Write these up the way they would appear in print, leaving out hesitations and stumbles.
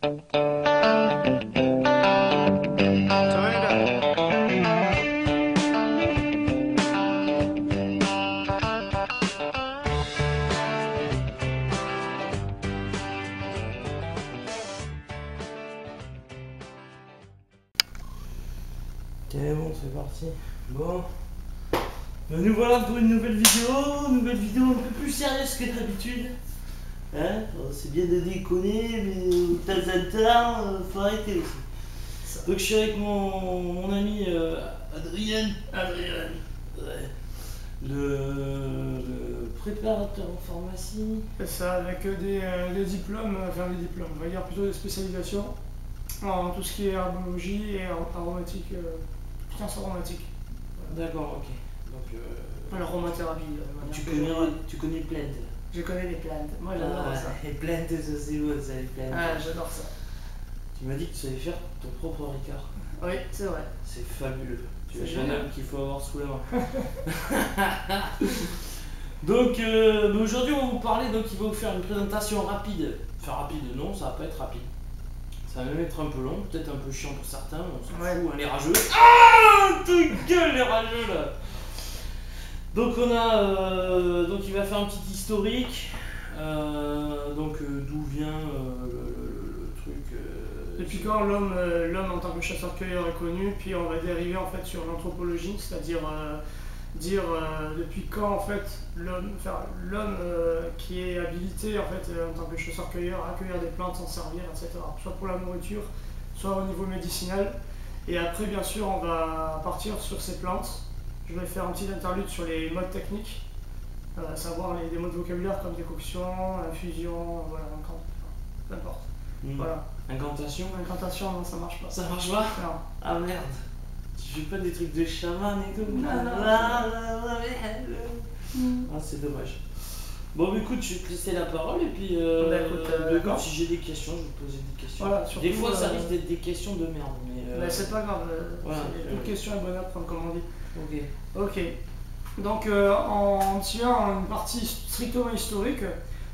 Ok, bon, c'est parti. Bon. Nous voilà pour une nouvelle vidéo un peu plus sérieuse que d'habitude. Hein, c'est bien de déconner, mais de temps en temps, faut arrêter aussi. Donc je suis avec mon ami Adrien. Ouais. Le préparateur en pharmacie. C'est ça, avec des diplômes, enfin des diplômes, on va dire plutôt des spécialisations en tout ce qui est herbologie et aromatique, puissance aromatique. D'accord, ok. Donc, L'aromathérapie. tu connais les plantes. Je connais les plantes, moi j'adore ça. Les plantes, ça c'est beau, ça, les plantes. Ah, j'adore ça. Tu m'as dit que tu savais faire ton propre Ricard. Oui, c'est vrai. C'est fabuleux. Tu es C'est un génial. homme qu'il faut avoir sous la main. Donc aujourd'hui on va vous parler, donc il va vous faire une présentation rapide. Enfin rapide, non, ça va pas être rapide. Ça va même être un peu long, peut-être un peu chiant pour certains, on s'en Ouais. fout, hein, les rageux. Ah, ta gueule les rageux là. Donc on a, donc il va faire un petit historique, d'où vient le truc. Depuis quand l'homme en tant que chasseur-cueilleur est connu, puis on va dériver en fait sur l'anthropologie, c'est-à-dire dire depuis quand en fait l'homme qui est habilité en fait en tant que chasseur-cueilleur à cueillir des plantes, s'en servir, etc. Soit pour la nourriture, soit au niveau médicinal. Et après bien sûr on va partir sur ces plantes. Je vais faire un petit interlude sur les modes techniques, à savoir des mots de vocabulaire comme décoction, infusion, voilà, peu importe. Voilà. Incantation. Incantation, non, ça marche pas. Ça marche pas? Non. Ah merde. Tu fais pas des trucs de chaman et tout? Non. Ah c'est dommage. Bon bah, écoute, je vais te laisser la parole et puis d'accord. si j'ai des questions, je vais te poser des questions. Voilà, surtout, des fois ça risque d'être des questions de merde, mais c'est pas grave, voilà, toute question est bonne à prendre comme on dit. Ok. Donc en tirant une partie strictement historique,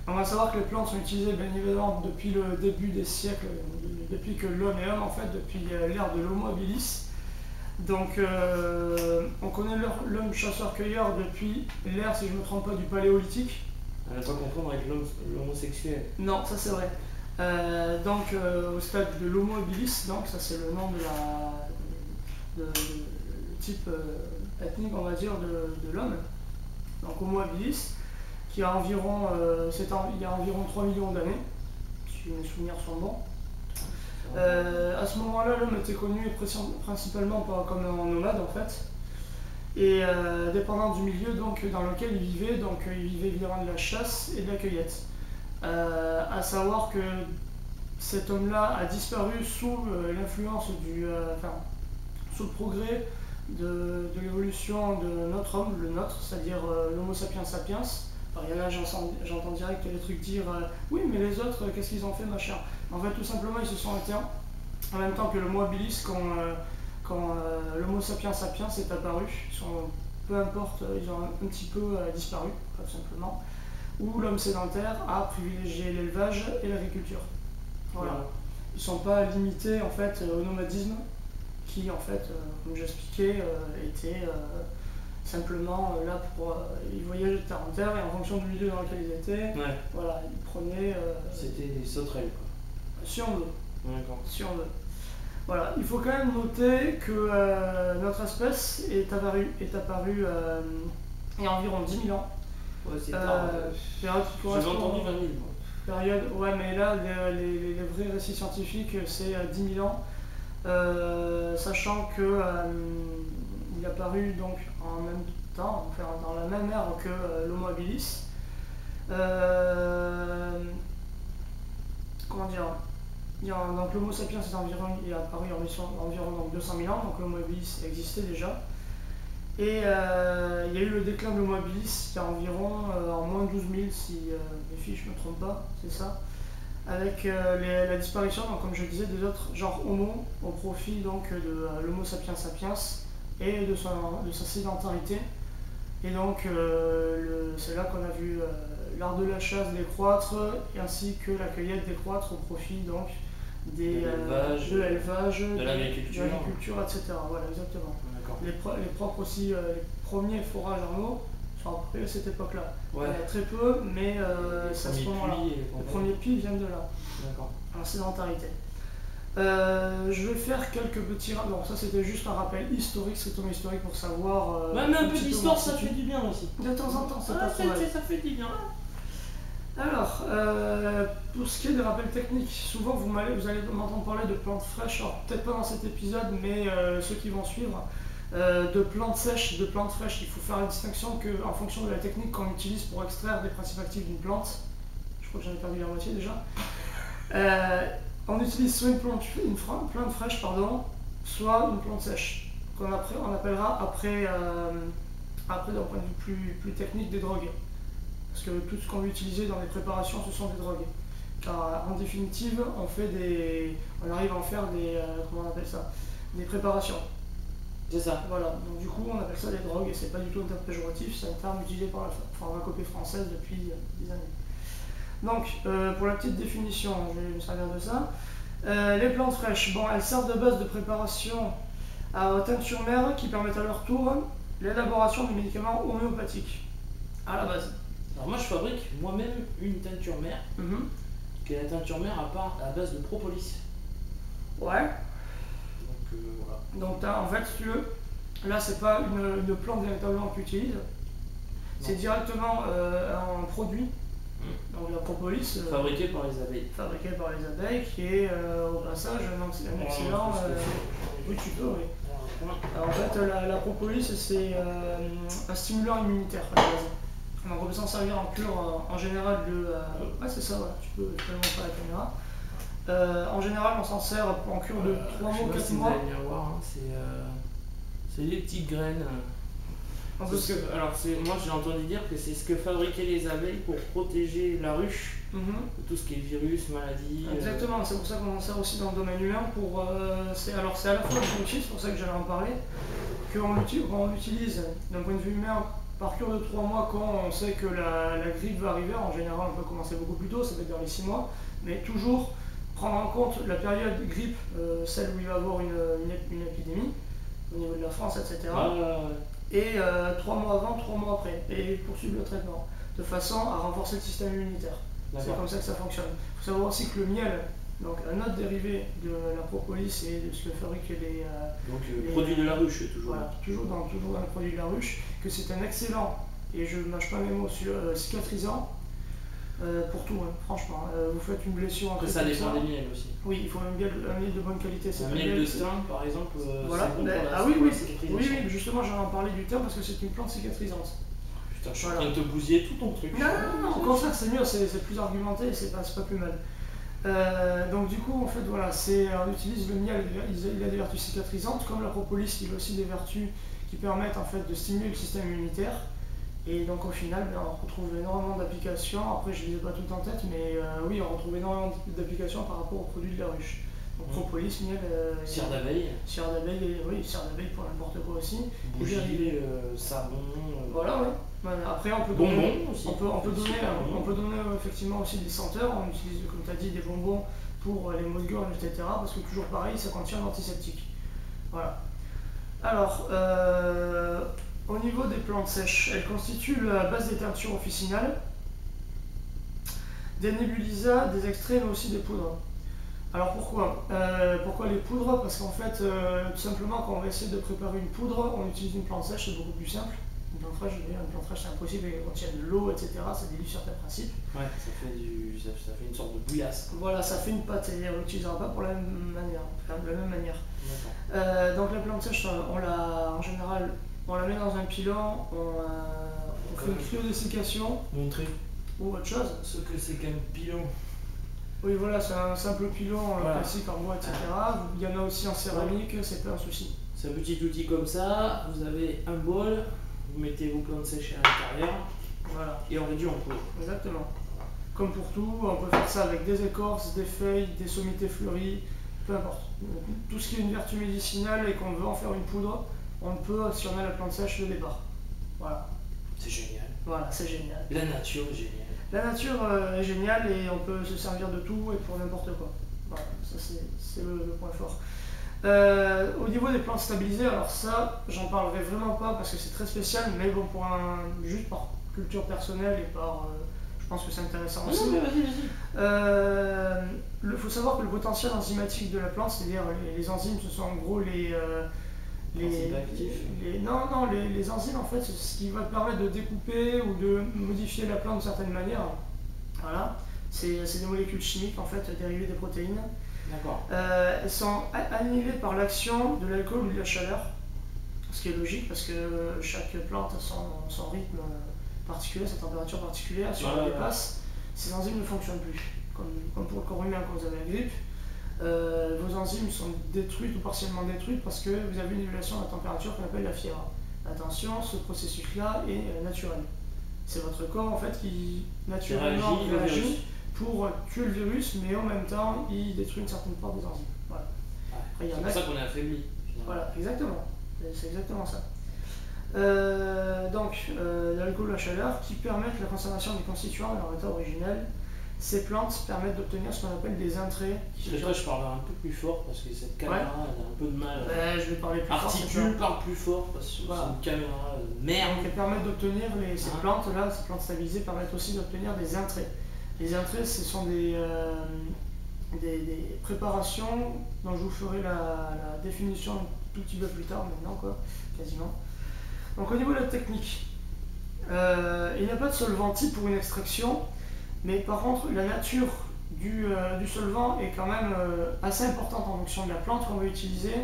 on va savoir que les plantes sont utilisées bien évidemment depuis le début des siècles, depuis que l'homme est homme en fait, depuis l'ère de l'Homo habilis. Donc on connaît l'homme chasseur-cueilleur depuis l'ère, si je ne me trompe pas, du paléolithique. À ne pas confondre avec l'homosexuel. Non, ça c'est vrai. Donc au stade de l'Homo habilis, donc ça c'est le nom de type ethnique, on va dire, de l'homme. Donc Homo habilis, qui a environ, il y a environ 3 millions d'années, si mes souvenirs sont bons. À ce moment-là, l'homme était connu principalement comme un nomade en fait, et dépendant du milieu donc, dans lequel il vivait, donc il vivait évidemment de la chasse et de la cueillette. À savoir que cet homme-là a disparu sous l'influence sous le progrès de l'évolution de notre homme, le nôtre, c'est-à-dire l'Homo sapiens sapiens. Alors, il y en a, j'entends direct les trucs dire oui, mais les autres, qu'est-ce qu'ils ont fait, machin. En fait, tout simplement, ils se sont éteints en même temps que l'Homo habilis quand l'Homo sapiens sapiens est apparu. Peu importe, ils ont un petit peu disparu, tout simplement. Où l'homme sédentaire a privilégié l'élevage et l'agriculture. Voilà. Ils ne sont pas limités en fait au nomadisme qui en fait, comme j'expliquais, était simplement là pour... ils voyageaient de terre en terre et en fonction du milieu dans lequel ils étaient, voilà, ils prenaient... C'était des sauterelles quoi. Si on veut. D'accord. Si on veut. Voilà, il faut quand même noter que notre espèce est apparue il y a environ 10 000 ans. Ouais, c'est tard. Période qui J'avais correspond... entendu 20 000 moi. Période, ouais, mais là, les vrais récits scientifiques, c'est 10 000 ans. Sachant que il est apparu donc en même temps, enfin, dans la même ère que l'Homo habilis. Comment dire, donc l'Homo sapiens est apparu environ donc 200 000 ans, donc l'Homo habilis existait déjà. Et il y a eu le déclin de l'Homo habilis il y a environ en moins de 12 000, si mes fiches ne me trompent pas, c'est ça. Avec la disparition, donc, comme je disais, des autres genres Homo au profit donc, de l'Homo sapiens sapiens et de sa sédentarité. Et donc c'est là qu'on a vu l'art de la chasse décroître ainsi que la cueillette décroître au profit donc, l'élevage, de l'élevage, de l'agriculture, etc. Voilà, exactement. D'accord. Les propres aussi, les premiers forages en eau sont à peu près à cette époque-là. Ouais. Il y en a très peu, mais c'est à ce moment-là. Les premiers puits viennent de là. D'accord. En sédentarité. Je vais faire quelques petits rappels. Donc ça c'était juste un rappel historique, strictement historique pour savoir. Ouais, mais un peu d'histoire ça fait du bien aussi. De temps en temps, ça fait du bien. Alors, pour ce qui est des rappels techniques, souvent vous allez m'entendre parler de plantes fraîches, alors peut-être pas dans cet épisode, mais ceux qui vont suivre, de plantes sèches, de plantes fraîches. Il faut faire la distinction qu'en fonction de la technique qu'on utilise pour extraire des principes actifs d'une plante, je crois que j'en ai perdu la moitié déjà, on utilise soit une plante fraîche, soit une plante sèche, qu'on on appellera après d'un point de vue plus technique, des drogues. Parce que tout ce qu'on va utiliser dans les préparations, ce sont des drogues. Car en définitive, on arrive à en faire comment on appelle ça, des préparations. C'est ça. Voilà, donc du coup on appelle ça des drogues et c'est pas du tout un terme péjoratif, c'est un terme utilisé par la pharmacopée française depuis des années. Donc, pour la petite définition, je vais me servir de ça. Les plantes fraîches, bon, elles servent de base de préparation aux teintures mères qui permettent à leur tour l'élaboration de médicaments homéopathiques, à la base. Alors moi je fabrique moi-même une teinture mère, qui est la teinture mère à base de propolis. Ouais. Donc voilà. Donc en fait, si tu veux, là c'est pas une plante véritablement que tu utilises, c'est directement un produit. Donc la propolis fabriquée par les abeilles. Fabriquée par les abeilles, qui est au passage un excellent. Oui, tu peux, oui. Alors, en fait, la propolis, c'est un stimulant immunitaire à la base. Donc on peut s'en servir en cure en général ouais, c'est ça, ouais. Tu peux le montrer à la caméra. En général, on s'en sert en cure de 3 mois, 4 mois. Vous allez bien voir, hein, c'est des petites graines. Alors moi j'ai entendu dire que c'est ce que fabriquaient les abeilles pour protéger la ruche de tout ce qui est virus, maladies. Exactement, c'est pour ça qu'on en sert aussi dans le domaine humain. C'est à la fois utile, c'est pour ça que j'allais en parler, qu'on l'utilise d'un point de vue humain par cure de 3 mois quand on sait que la grippe va arriver. En général on peut commencer beaucoup plus tôt, ça peut être dans les 6 mois, mais toujours prendre en compte la période grippe, celle où il va y avoir une épidémie au niveau de la France, etc. Et 3 mois avant, 3 mois après, et poursuivre le traitement, de façon à renforcer le système immunitaire. C'est comme ça que ça fonctionne. Il faut savoir aussi que le miel, donc un autre dérivé de la propolis et de ce que fabriquent les produit de la ruche, toujours. Voilà, toujours dans le produit de la ruche, que c'est un excellent, et je ne mâche pas mes mots, cicatrisant. Pour tout, hein, franchement. Vous faites une blessure. Après, ça dépend des miels aussi. Oui, il faut un miel de bonne qualité. Un miel de thym, par exemple, voilà. c'est bon pour la cicatrisation. Oui, justement, j'en ai parlé du thym parce que c'est une plante cicatrisante. Putain, je suis en train de te bousiller tout ton truc. Non, au contraire, c'est mieux, c'est plus argumenté, c'est pas plus mal. Donc du coup, en fait, voilà, on utilise le miel, il a des vertus cicatrisantes, comme la propolis, il a aussi des vertus qui permettent en fait de stimuler le système immunitaire. Et donc au final, on retrouve énormément d'applications. Après, je ne les ai pas toutes en tête, mais oui, on retrouve énormément d'applications par rapport aux produits de la ruche. Donc propolis, miel, cire d'abeille. Cire d'abeille, oui, cire d'abeille pour n'importe quoi aussi. Bougie, savon. Voilà, oui. Après, on peut donner, on peut donner effectivement aussi des senteurs. On utilise, comme tu as dit, des bonbons pour les maux de gorge, etc. Parce que toujours pareil, ça contient un antiseptique. Voilà. Alors, au niveau des plantes sèches, elles constituent la base des teintures officinales, des nébulisas, des extraits, mais aussi des poudres. Alors pourquoi les poudres? Parce qu'en fait, tout simplement, quand on va essayer de préparer une poudre, on utilise une plante sèche, c'est beaucoup plus simple. Une plante fraîche, c'est impossible, elle contient de l'eau, etc. Ça dilue certains principes. Ouais, ça fait une sorte de bouillasse. Voilà, ça fait une pâte et on ne l'utilisera pas pour la même manière. Donc la plante sèche, en général, on la met dans un pilon, on fait une cryodessiccation. Montrer. Ou autre chose. Ce que c'est qu'un pilon. Oui, voilà, c'est un simple pilon classique en bois, etc. Il y en a aussi en céramique, c'est pas un souci. C'est un petit outil comme ça, vous avez un bol, vous mettez vos plantes sèches à l'intérieur, voilà. Et on réduit en poudre. Exactement. Comme pour tout, on peut faire ça avec des écorces, des feuilles, des sommités fleuries, peu importe. Tout ce qui est une vertu médicinale et qu'on veut en faire une poudre, on peut, si on a la plante sèche, le départ. Voilà. C'est génial. Voilà, c'est génial. La nature est géniale. La nature est géniale et on peut se servir de tout et pour n'importe quoi. Voilà, ça c'est le point fort. Au niveau des plantes stabilisées, alors ça, j'en parlerai vraiment pas parce que c'est très spécial, mais bon, juste par culture personnelle et par. Je pense que c'est intéressant aussi. Non, mais vas-y. Il faut savoir que le potentiel enzymatique de la plante, c'est-à-dire les enzymes, ce sont en gros les enzymes, en fait, c'est ce qui va permettre de découper ou de modifier la plante de certaines manières. Voilà, c'est des molécules chimiques en fait dérivées des protéines. D'accord. Elles sont annihilées par l'action de l'alcool ou de la chaleur, ce qui est logique parce que chaque plante a son rythme particulier, sa température particulière. Si on la dépasse, ces enzymes ne fonctionnent plus. Comme pour le corps humain quand vous avez la grippe, vos enzymes sont détruites ou partiellement détruites parce que vous avez une élévation de la température qu'on appelle la fièvre. Attention, ce processus-là est naturel. C'est votre corps en fait qui naturellement réagit pour tuer le virus, mais en même temps, il détruit une certaine part des enzymes. Voilà. C'est pour ça qu'on est affaibli. Voilà, exactement. C'est exactement ça. L'alcool, la chaleur, qui permettent la conservation des constituants dans leur état originel. Ces plantes permettent d'obtenir ce qu'on appelle des intrants. Toi, je parlerai un peu plus fort parce que cette caméra, elle a un peu de mal. Je vais parler plus fort. Articule, parle plus fort parce que c'est une caméra merde. Donc, elles permettent d'obtenir, ces plantes-là, ces plantes stabilisées, permettent aussi d'obtenir des intrants. Les intrants, ce sont des préparations dont je vous ferai la définition un tout petit peu plus tard, maintenant, quoi, quasiment. Donc, au niveau de la technique, il n'y a pas de solvant type pour une extraction. Mais par contre, la nature du solvant est quand même assez importante en fonction de la plante qu'on va utiliser.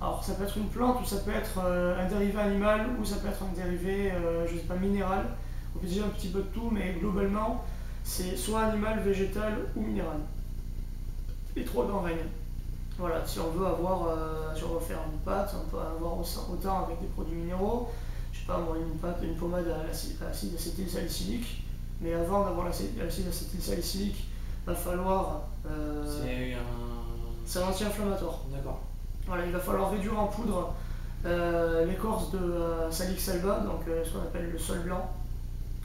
Alors ça peut être une plante ou ça peut être un dérivé animal ou ça peut être un dérivé, je sais pas, minéral. On peut dire un petit peu de tout, mais globalement, c'est soit animal, végétal ou minéral. Les trois grands règnes. Voilà, si on veut faire une pâte, on peut avoir autant avec des produits minéraux. Je sais pas, moi, une pommade à l'acide acétylsalicylique. Mais avant d'avoir l'acide acétylsalicylique, il va falloir. C'est un anti-inflammatoire. D'accord. Voilà, il va falloir réduire en poudre l'écorce de Salix alba, donc ce qu'on appelle le sol blanc.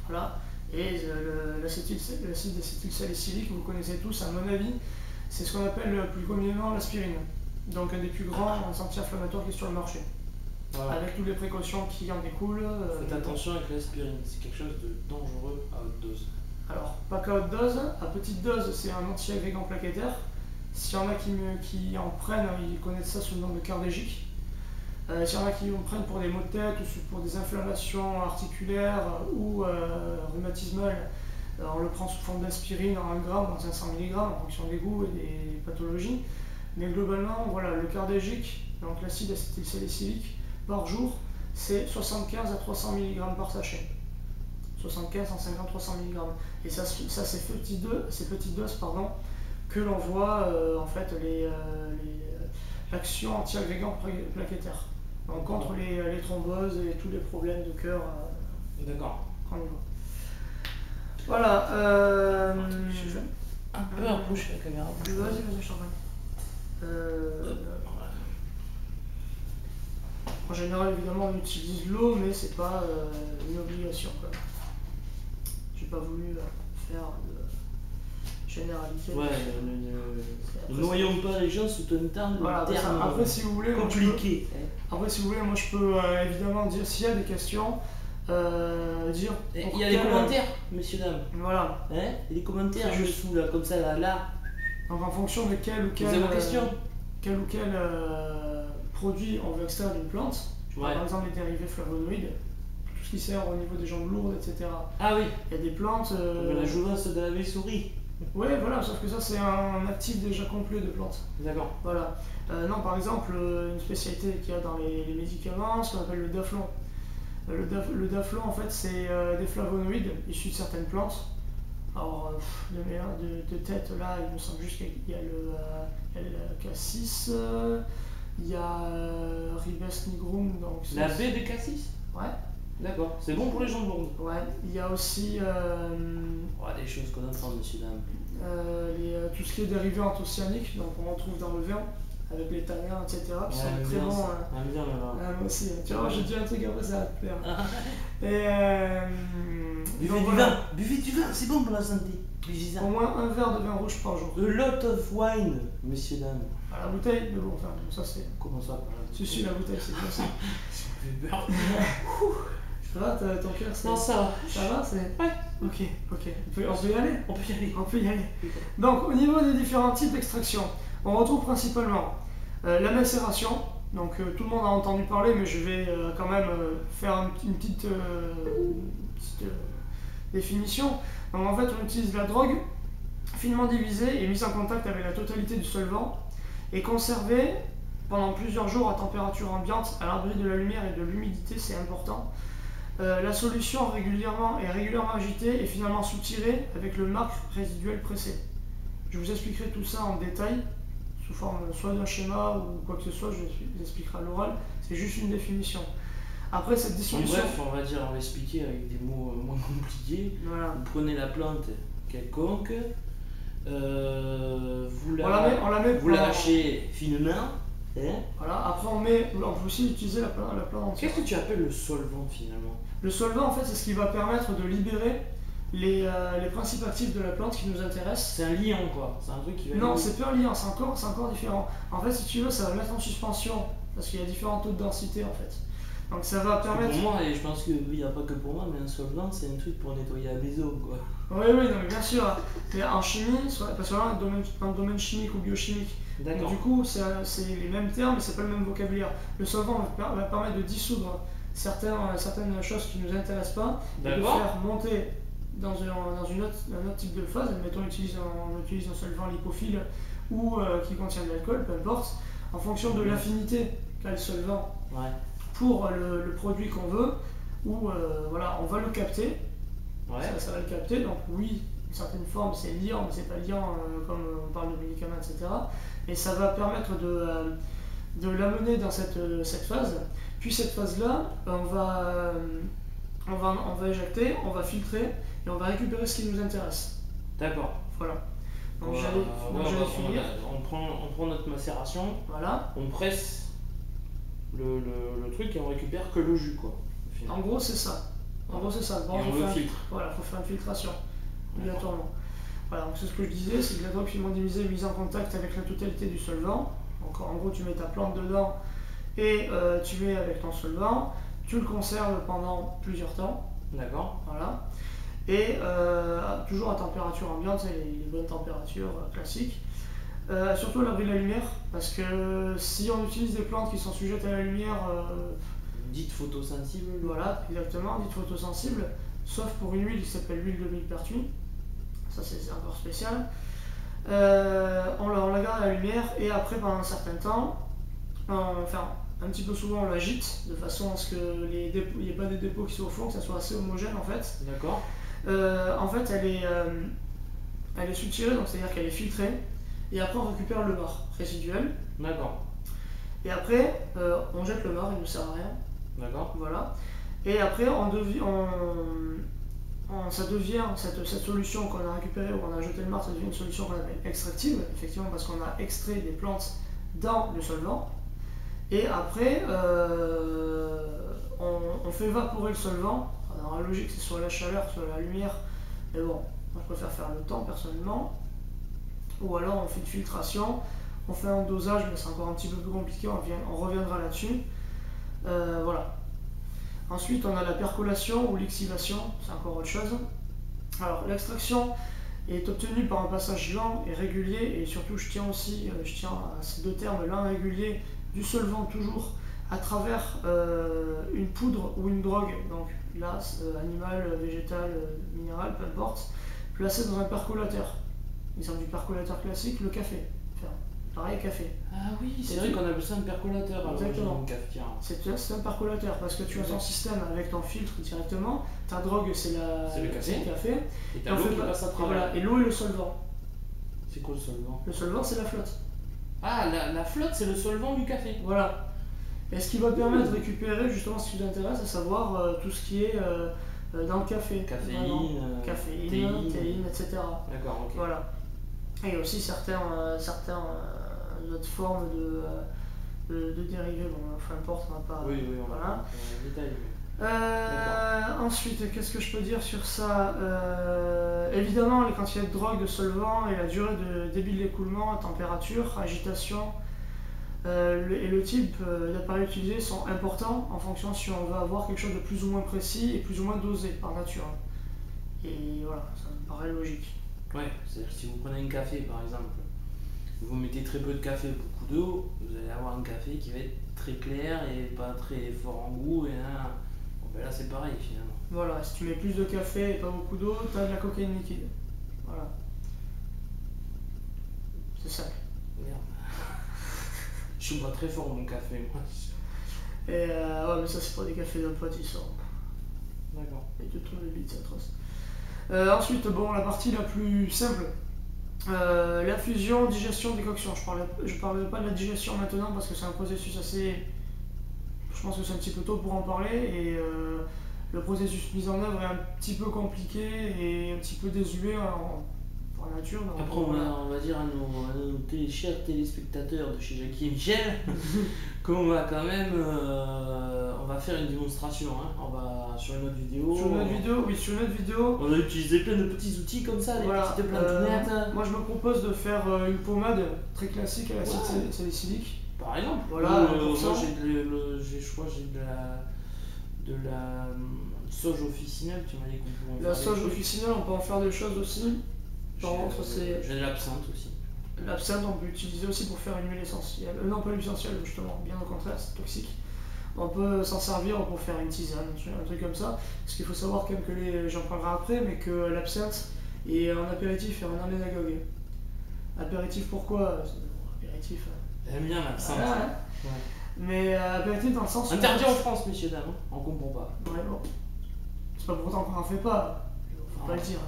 Voilà. Et l'acide acétylsalicylique, vous connaissez tous, à mon avis, c'est ce qu'on appelle plus communément l'aspirine. Donc un des plus grands anti-inflammatoires qui est sur le marché. Voilà. Avec toutes les précautions qui en découlent. Faites attention avec l'aspirine, c'est quelque chose de dangereux à haute dose. Alors, pas qu'à haute dose, à petite dose, c'est un anti-agrégant plaquettaire. S'il y en a qui en prennent, ils connaissent ça sous le nom de cardégique. S'il y en a qui en prennent pour des maux de tête ou pour des inflammations articulaires ou rhumatismales, on le prend sous forme d'aspirine en 1 g, en 500 mg, en fonction des goûts et des pathologies. Mais globalement, voilà, le cardégique, donc l'acide acétylsalicylique, par jour, c'est 75 à 300 mg par sachet. 75, 150, 300 mg. Et ça c'est ces petites doses que l'on voit en fait l'action anti-agrégant plaquettaire. Donc contre les thromboses et tous les problèmes de cœur. D'accord. Qu'on y voit. Voilà. Je vais un peu approcher la caméra. Vas-y, je t'en prie. En général, évidemment, on utilise l'eau, mais c'est pas une obligation. J'ai pas voulu faire de généralité. Ouais, ne noyons pas les gens sous un terme après, si vous voulez, compliqué. Après, si vous voulez, moi je peux évidemment dire s'il y a des questions. Il y a des commentaires, messieurs, dames. Voilà. Il y a des commentaires dessous, là, comme ça, là. Donc, en fonction de quel ou quel produit on veut extraire d'une plante, par exemple les dérivés flavonoïdes, tout ce qui sert au niveau des jambes lourdes, etc. Ah oui. Il y a des plantes. Comme la jouvence de la souris. Oui, voilà, sauf que ça c'est un actif déjà complet de plantes. D'accord. Voilà. Non, par exemple, une spécialité qu'il y a dans les médicaments, ce qu'on appelle le daflon. Le daflon, en fait, c'est des flavonoïdes issus de certaines plantes. Alors, de tête, là, il me semble juste qu'il y a le cassis, il y a Ribes nigrum. Donc la baie de cassis. Ouais. D'accord, c'est bon pour les jambes lourdes. Ouais, il y a aussi. Des choses qu'on apprend, monsieur, dame. Tout ce qui est dérivé anthocyanique, donc on retrouve dans le vin, avec les tanins, etc. qui sont très bons. Moi aussi, tu vois, j'ai dit un truc après, ça va te plaire. Buvez du vin, c'est bon pour la santé. Bizarre. Au moins un verre de vin rouge par jour. A lot of wine, messieurs, dames. À la bouteille, mais bon, enfin, ça c'est. Comment ça? Si, la bouteille, c'est bien ça. Ça me fait peur. Ça va, ton cœur, c'est. Non, ça va. Ça va, c'est. Ouais. Ok. On peut y aller? On peut y aller. On peut y aller. Donc, au niveau des différents types d'extraction, on retrouve principalement la macération. Donc, tout le monde a entendu parler, mais je vais quand même faire une petite définition. Donc, en fait, on utilise la drogue finement divisée et mise en contact avec la totalité du solvant et conservée pendant plusieurs jours à température ambiante, à l'abri de la lumière et de l'humidité, c'est important. La solution est régulièrement agitée et finalement soutirée avec le marc résiduel pressé. Je vous expliquerai tout ça en détail, sous forme soit d'un schéma ou quoi que ce soit, je vous expliquerai à l'oral, c'est juste une définition. Après cette dissolution... Bref, on va expliquer avec des mots moins compliqués. Voilà. Vous prenez la plante quelconque, vous la hachez finement. Voilà. Après on peut aussi utiliser la plante entière. Qu'est-ce que tu appelles le solvant finalement? Le solvant en fait c'est ce qui va permettre de libérer les principes actifs de la plante qui nous intéressent. C'est un liant quoi, c'est un truc qui va... Non, c'est pas un liant, c'est encore différent. En fait si tu veux ça va mettre en suspension, parce qu'il y a différents taux de densité en fait. Donc ça va permettre... Pour moi, et je pense qu'il n'y a pas que pour moi, mais un solvant c'est un truc pour nettoyer la maison quoi. Oui, non, mais bien sûr. Mais en chimie, parce que là, dans le domaine chimique ou biochimique, donc, du coup, c'est les mêmes termes, mais c'est pas le même vocabulaire. Le solvant va permettre de dissoudre certaines choses qui ne nous intéressent pas, et de faire monter dans un autre type de phase. Admettons, on utilise un solvant lipophile ou qui contient de l'alcool, peu importe, en fonction de l'affinité qu'a le solvant pour le produit qu'on veut, ou voilà, on va le capter. Ça va le capter, donc oui, une certaine forme c'est liant, mais c'est pas liant comme on parle de médicaments, etc. Et ça va permettre de l'amener dans cette phase. Puis cette phase-là, on va éjecter, on va filtrer et on va récupérer ce qui nous intéresse. D'accord. Voilà. Donc j'allais finir. On prend notre macération, voilà. On presse le truc et on récupère que le jus quoi. En gros c'est ça. Bon, on le filtre. Voilà, il faut faire une filtration obligatoirement. Voilà, donc c'est ce que je disais, c'est que la drogue finement divisée est mise en contact avec la totalité du solvant. Donc en gros, tu mets ta plante dedans et tu mets avec ton solvant, tu le conserves pendant plusieurs temps. D'accord. Voilà. Et toujours à température ambiante, c'est les bonnes températures classiques. Surtout à l'abri de la lumière, parce que si on utilise des plantes qui sont sujettes à la lumière, dites photosensibles. Voilà, exactement, dites photosensibles, sauf pour une huile qui s'appelle l'huile de millepertuis. Ça c'est encore spécial. On la garde à la lumière et après pendant un certain temps, enfin un petit peu souvent on l'agite de façon à ce qu'il n'y ait pas des dépôts qui soient au fond, que ça soit assez homogène en fait. D'accord. En fait elle est soutirée, donc c'est-à-dire qu'elle est filtrée et après on récupère le marc résiduel. D'accord. Et après on jette le marc, il ne sert à rien. D'accord. Voilà. Et après, cette solution qu'on a récupérée, où on a jeté le marc, ça devient une solution qu'on appelle extractive, effectivement, parce qu'on a extrait des plantes dans le solvant. Et après, on fait évaporer le solvant. Dans la logique, c'est soit la chaleur, soit la lumière. Mais bon, moi je préfère faire le temps personnellement. Ou alors on fait une filtration, on fait un dosage, mais c'est encore un petit peu plus compliqué, on reviendra là-dessus. Voilà. Ensuite, on a la percolation ou l'exivation, c'est encore autre chose. Alors, l'extraction est obtenue par un passage lent et régulier, et surtout, je tiens à ces deux termes, lent et régulier, du solvant toujours à travers une poudre ou une drogue, donc là, animal, végétal, minéral, peu importe, placé dans un percolateur. Exemple du percolateur classique, le café. Enfin, pareil, café. Ah oui, c'est vrai qu'on appelle ça un percolateur. Exactement. C'est un percolateur parce que tu as ton système avec ton filtre directement. Ta drogue, c'est le café. Et t'as l'eau qui passe à travers. Voilà. Et l'eau est le solvant. C'est quoi le solvant? Le solvant, c'est la flotte. Ah, la flotte, c'est le solvant du café. Voilà. Et ce qui va permettre de récupérer justement ce qui vous intéresse, à savoir tout ce qui est dans le café. Caféine, théine, etc. D'accord, ok. Voilà. Et aussi certaines autres formes de dérivés, bon, peu importe, on va pas... Oui, on va pas détailler. Ensuite, qu'est-ce que je peux dire sur ça? Évidemment, les quantités de drogue, de solvant et la durée de débit de l'écoulement, température, agitation et le type d'appareil utilisé sont importants en fonction si on veut avoir quelque chose de plus ou moins précis et plus ou moins dosé par nature. Et voilà, ça me paraît logique. Ouais, c'est-à-dire que si vous prenez un café par exemple, vous mettez très peu de café, beaucoup d'eau, vous allez avoir un café qui va être très clair et pas très fort en goût. Et là, bon, ben là c'est pareil finalement. Voilà, si tu mets plus de café et pas beaucoup d'eau, t'as de la cocaïne liquide. Voilà. C'est simple. Merde. Je suis pas très fort mon café moi. Et ouais, mais ça c'est pour des cafés d'un pote, ils sont. D'accord. Et tu trouves les bits, c'est atroce. Ensuite, bon, la partie la plus simple, la fusion, digestion, décoction. Je parle pas de la digestion maintenant parce que c'est un processus assez. Je pense que c'est un petit peu tôt pour en parler et le processus mis en œuvre est un petit peu compliqué et un petit peu désuet en nature. Donc, Après, on va dire à nos chers téléspectateurs de chez Jackie et Michel qu'on va quand même. On va faire une démonstration. Hein. On va sur une autre vidéo. Sur une autre vidéo. On a utilisé plein de petits outils comme ça, des petites plantounettes. Moi, je me propose de faire une pommade très classique à l'acide salicylique. Par exemple. Voilà, moi, je crois que j'ai de la sauge officinale. Tu m'as dit qu'on pouvait en La faire. sauge officinale, on peut en faire des choses aussi. Par contre, j'ai de l'absinthe aussi. L'absinthe, on peut l'utiliser aussi pour faire une huile essentielle. Non, pas l'huile essentielle, justement, bien au contraire, c'est toxique. On peut s'en servir pour faire une tisane, un truc comme ça. Parce qu'il faut savoir quand même que j'en parlerai après, mais que l'absinthe est un apéritif et un aménagogue. Apéritif pourquoi? Apéritif. J'aime bien l'absinthe. Ouais. Mais apéritif dans le sens. Interdit en France, messieurs, dames, on comprend pas. Ouais, bon. C'est pas pourtant qu'on en fait pas. Faut pas le dire.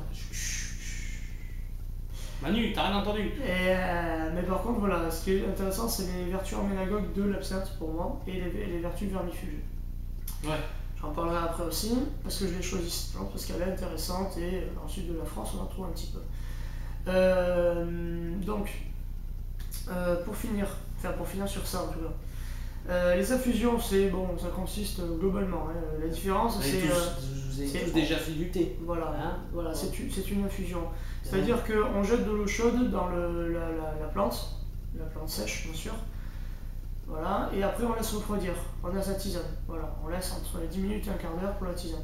Manu, t'as rien entendu. Mais par contre, voilà, ce qui est intéressant, c'est les vertus aménagogues de l'absinthe pour moi et les vertus vermifuges. Ouais. J'en parlerai après aussi, parce que je l'ai choisi cette plante, parce qu'elle est intéressante et dans le sud de la France, on en trouve un petit peu. Donc, pour finir sur ça en tout cas. Les infusions, ça consiste globalement. Hein, la différence, c'est. Vous avez tous déjà fait du thé. Voilà, hein, voilà, c'est une infusion. C'est-à-dire qu'on jette de l'eau chaude dans la plante sèche bien sûr, voilà, et après on laisse refroidir, on a sa tisane, voilà, on laisse entre 10 minutes et un quart d'heure pour la tisane.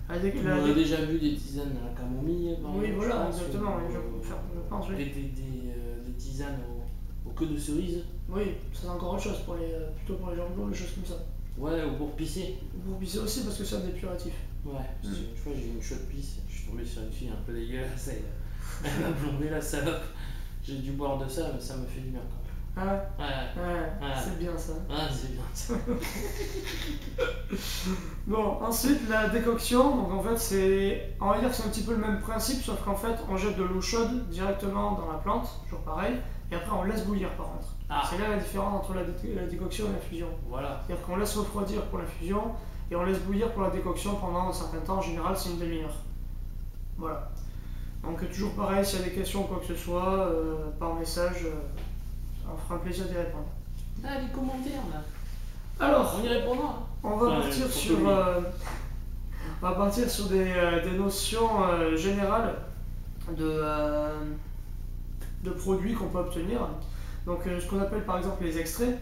On a déjà vu des tisanes à la camomille. Oui, voilà, exactement, je pense, oui. Des tisanes aux queues de cerise. Oui, ça c'est encore autre chose, plutôt pour les jambes, des choses comme ça. Ouais, ou pour pisser. Pour pisser aussi parce que c'est un dépuratif. Ouais, une fois j'ai eu une chaude pisse, je suis tombé sur une fille un peu dégueulasse, elle m'a plombé la salope. J'ai dû boire de ça, mais ça m'a fait du bien quand même. Ouais. C'est bien ça. Ah, c'est bien ça. Bon, ensuite la décoction, donc en fait on va dire que c'est un petit peu le même principe, sauf qu'en fait on jette de l'eau chaude directement dans la plante, toujours pareil, et après on laisse bouillir par contre. C'est là la différence entre la décoction et l'infusion. Voilà. C'est-à-dire qu'on laisse refroidir pour l'infusion et on laisse bouillir pour la décoction pendant un certain temps, en général c'est une demi-heure. Voilà. Donc toujours pareil, s'il y a des questions ou quoi que ce soit, par message, on fera un plaisir d'y répondre. Ah, les commentaires là. Alors, on y répondra. On va partir sur des notions générales de produits qu'on peut obtenir. Donc ce qu'on appelle par exemple les extraits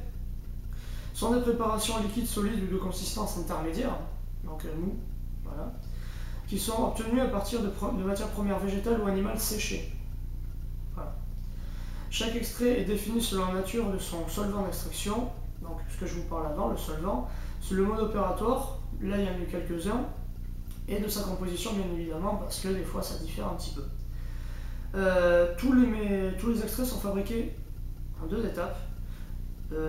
sont des préparations liquides, solides ou de consistance intermédiaire, donc mou, voilà, qui sont obtenues à partir de matières premières végétales ou animales séchées. Voilà. Chaque extrait est défini selon la nature de son solvant d'extraction, donc ce que je vous parle avant, le solvant, c'est le mode opératoire, là il y en a eu quelques-uns, et de sa composition bien évidemment, parce que des fois ça diffère un petit peu. Tous les extraits sont fabriqués en 2 étapes.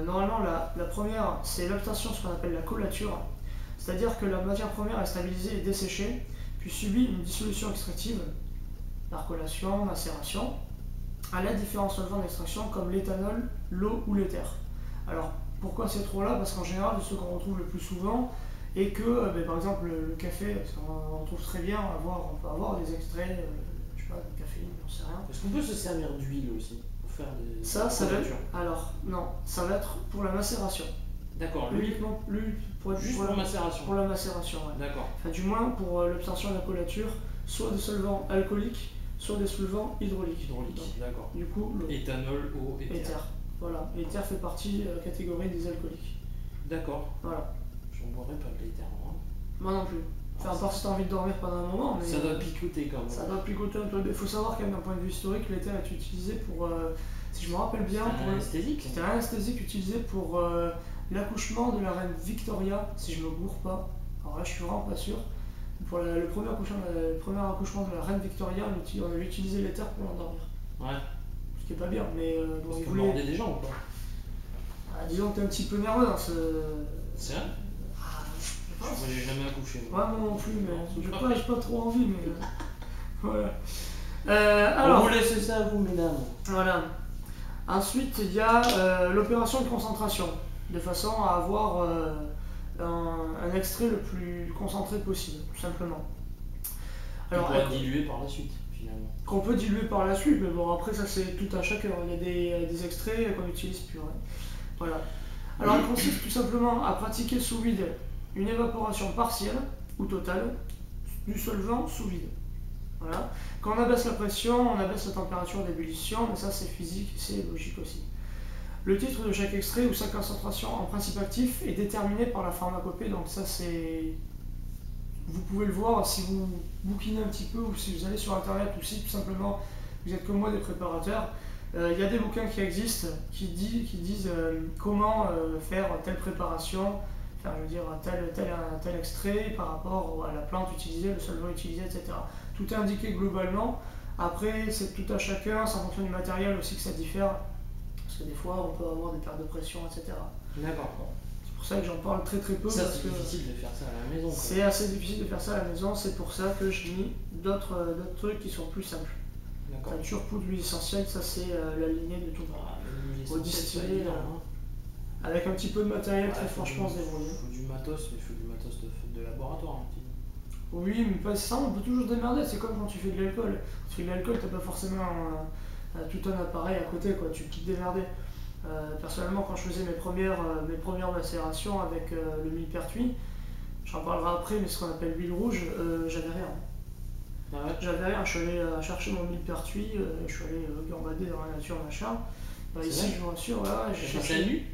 Normalement la première c'est l'obtention, ce qu'on appelle la collature, c'est-à-dire que la matière première est stabilisée et desséchée, puis subit une dissolution extractive, percolation, macération, à l'aide de différents solvants d'extraction comme l'éthanol, l'eau ou l'éther. Alors pourquoi ces trois-là? Parce qu'en général c'est ceux qu'on retrouve le plus souvent, et que par exemple le café, parce qu'on retrouve très bien, on peut avoir des extraits, je sais pas, de caféine, j'en sais rien. Est-ce qu'on peut se servir d'huile aussi pour faire des... Ça va être... Alors non, ça va être pour la macération. D'accord, lui, Uniquement juste pour macération. pour la macération, ouais. D'accord. Enfin, du moins pour l'obtention de la collature, soit des solvants alcooliques, soit des solvants hydrauliques. Hydraulique, d'accord. Du coup, l'eau. Éthanol, eau, éther. Éther. Voilà, l'éther fait partie de la catégorie des alcooliques. D'accord. Voilà. J'en boirais pas de l'éther, moi. Moi non plus. Enfin, à part si t'as envie de dormir pendant un moment, mais. Ça doit picoter quand même. Ça doit picoter un peu. Il faut savoir quand même d'un point de vue historique, l'éther est utilisé pour, si je me rappelle bien, C'est un anesthésique. c'était un anesthésique utilisé pour l'accouchement de la reine Victoria, si je me gourre pas. Alors là, je suis vraiment pas sûr. Pour le premier accouchement de la reine Victoria, on avait utilisé l'éther pour l'endormir. Ouais. Ce qui est pas bien, mais bon, Parce il que voulait. mordait des gens ou pas? Disons que t'es un petit peu nerveux dans ce. C'est vrai? Je pense. Moi j'ai jamais accouché. Ouais, moi non plus, mais Non, j'ai pas trop envie, mais. Voilà. On Alors, vous laisse ça à vous, mesdames. voilà. Ensuite, il y a l'opération de concentration, de façon à avoir un extrait le plus concentré possible, tout simplement. Alors, on pourra diluer par la suite, finalement. Qu'on peut diluer par la suite, mais bon, après, ça c'est tout à chacun. Il y a des extraits qu'on utilise purs. Hein. Voilà. Alors, il consiste tout simplement à pratiquer sous vide une évaporation partielle ou totale du solvant sous vide. Voilà. Quand on abaisse la pression, on abaisse la température d'ébullition, mais ça c'est physique, c'est logique aussi. Le titre de chaque extrait ou sa concentration en principe actif est déterminé par la pharmacopée, donc ça c'est... Vous pouvez le voir si vous bouquinez un petit peu ou si vous allez sur internet ou si tout simplement vous êtes comme moi des préparateurs. Il y a des bouquins qui existent qui disent comment faire telle préparation, enfin, je veux dire tel extrait par rapport à la plante utilisée, le solvant utilisé, etc. Tout est indiqué globalement. Après, c'est tout à chacun, ça fonctionne du matériel aussi que ça diffère. Parce que des fois, on peut avoir des pertes de pression, etc. D'accord. C'est pour ça que j'en parle très très peu. Ça, c'est difficile de faire ça à la maison. C'est assez difficile de faire ça à la maison, c'est pour ça que je mis d'autres trucs qui sont plus simples. Teinture, poudre, huile essentielle, ça c'est la lignée de tout. Au distillé, avec un petit peu de matériel très fort, je pense, débrouillé. Il faut du matos, mais il faut du matos de laboratoire. Un petit peu. Oui, mais pas ça, on peut toujours se démerder, c'est comme quand tu fais de l'alcool. Quand tu fais de l'alcool, t'as pas forcément tout un appareil à côté, quoi. Tu peux te démerder. Personnellement, quand je faisais mes premières macérations avec le millepertuis, j'en parlerai après, mais ce qu'on appelle l'huile rouge, j'avais rien. Ah ouais. J'avais rien, je suis allé chercher mon millepertuis, je suis allé gambader dans la nature, machin. Ici, je vous rassure, voilà, j'ai cherché. Nu?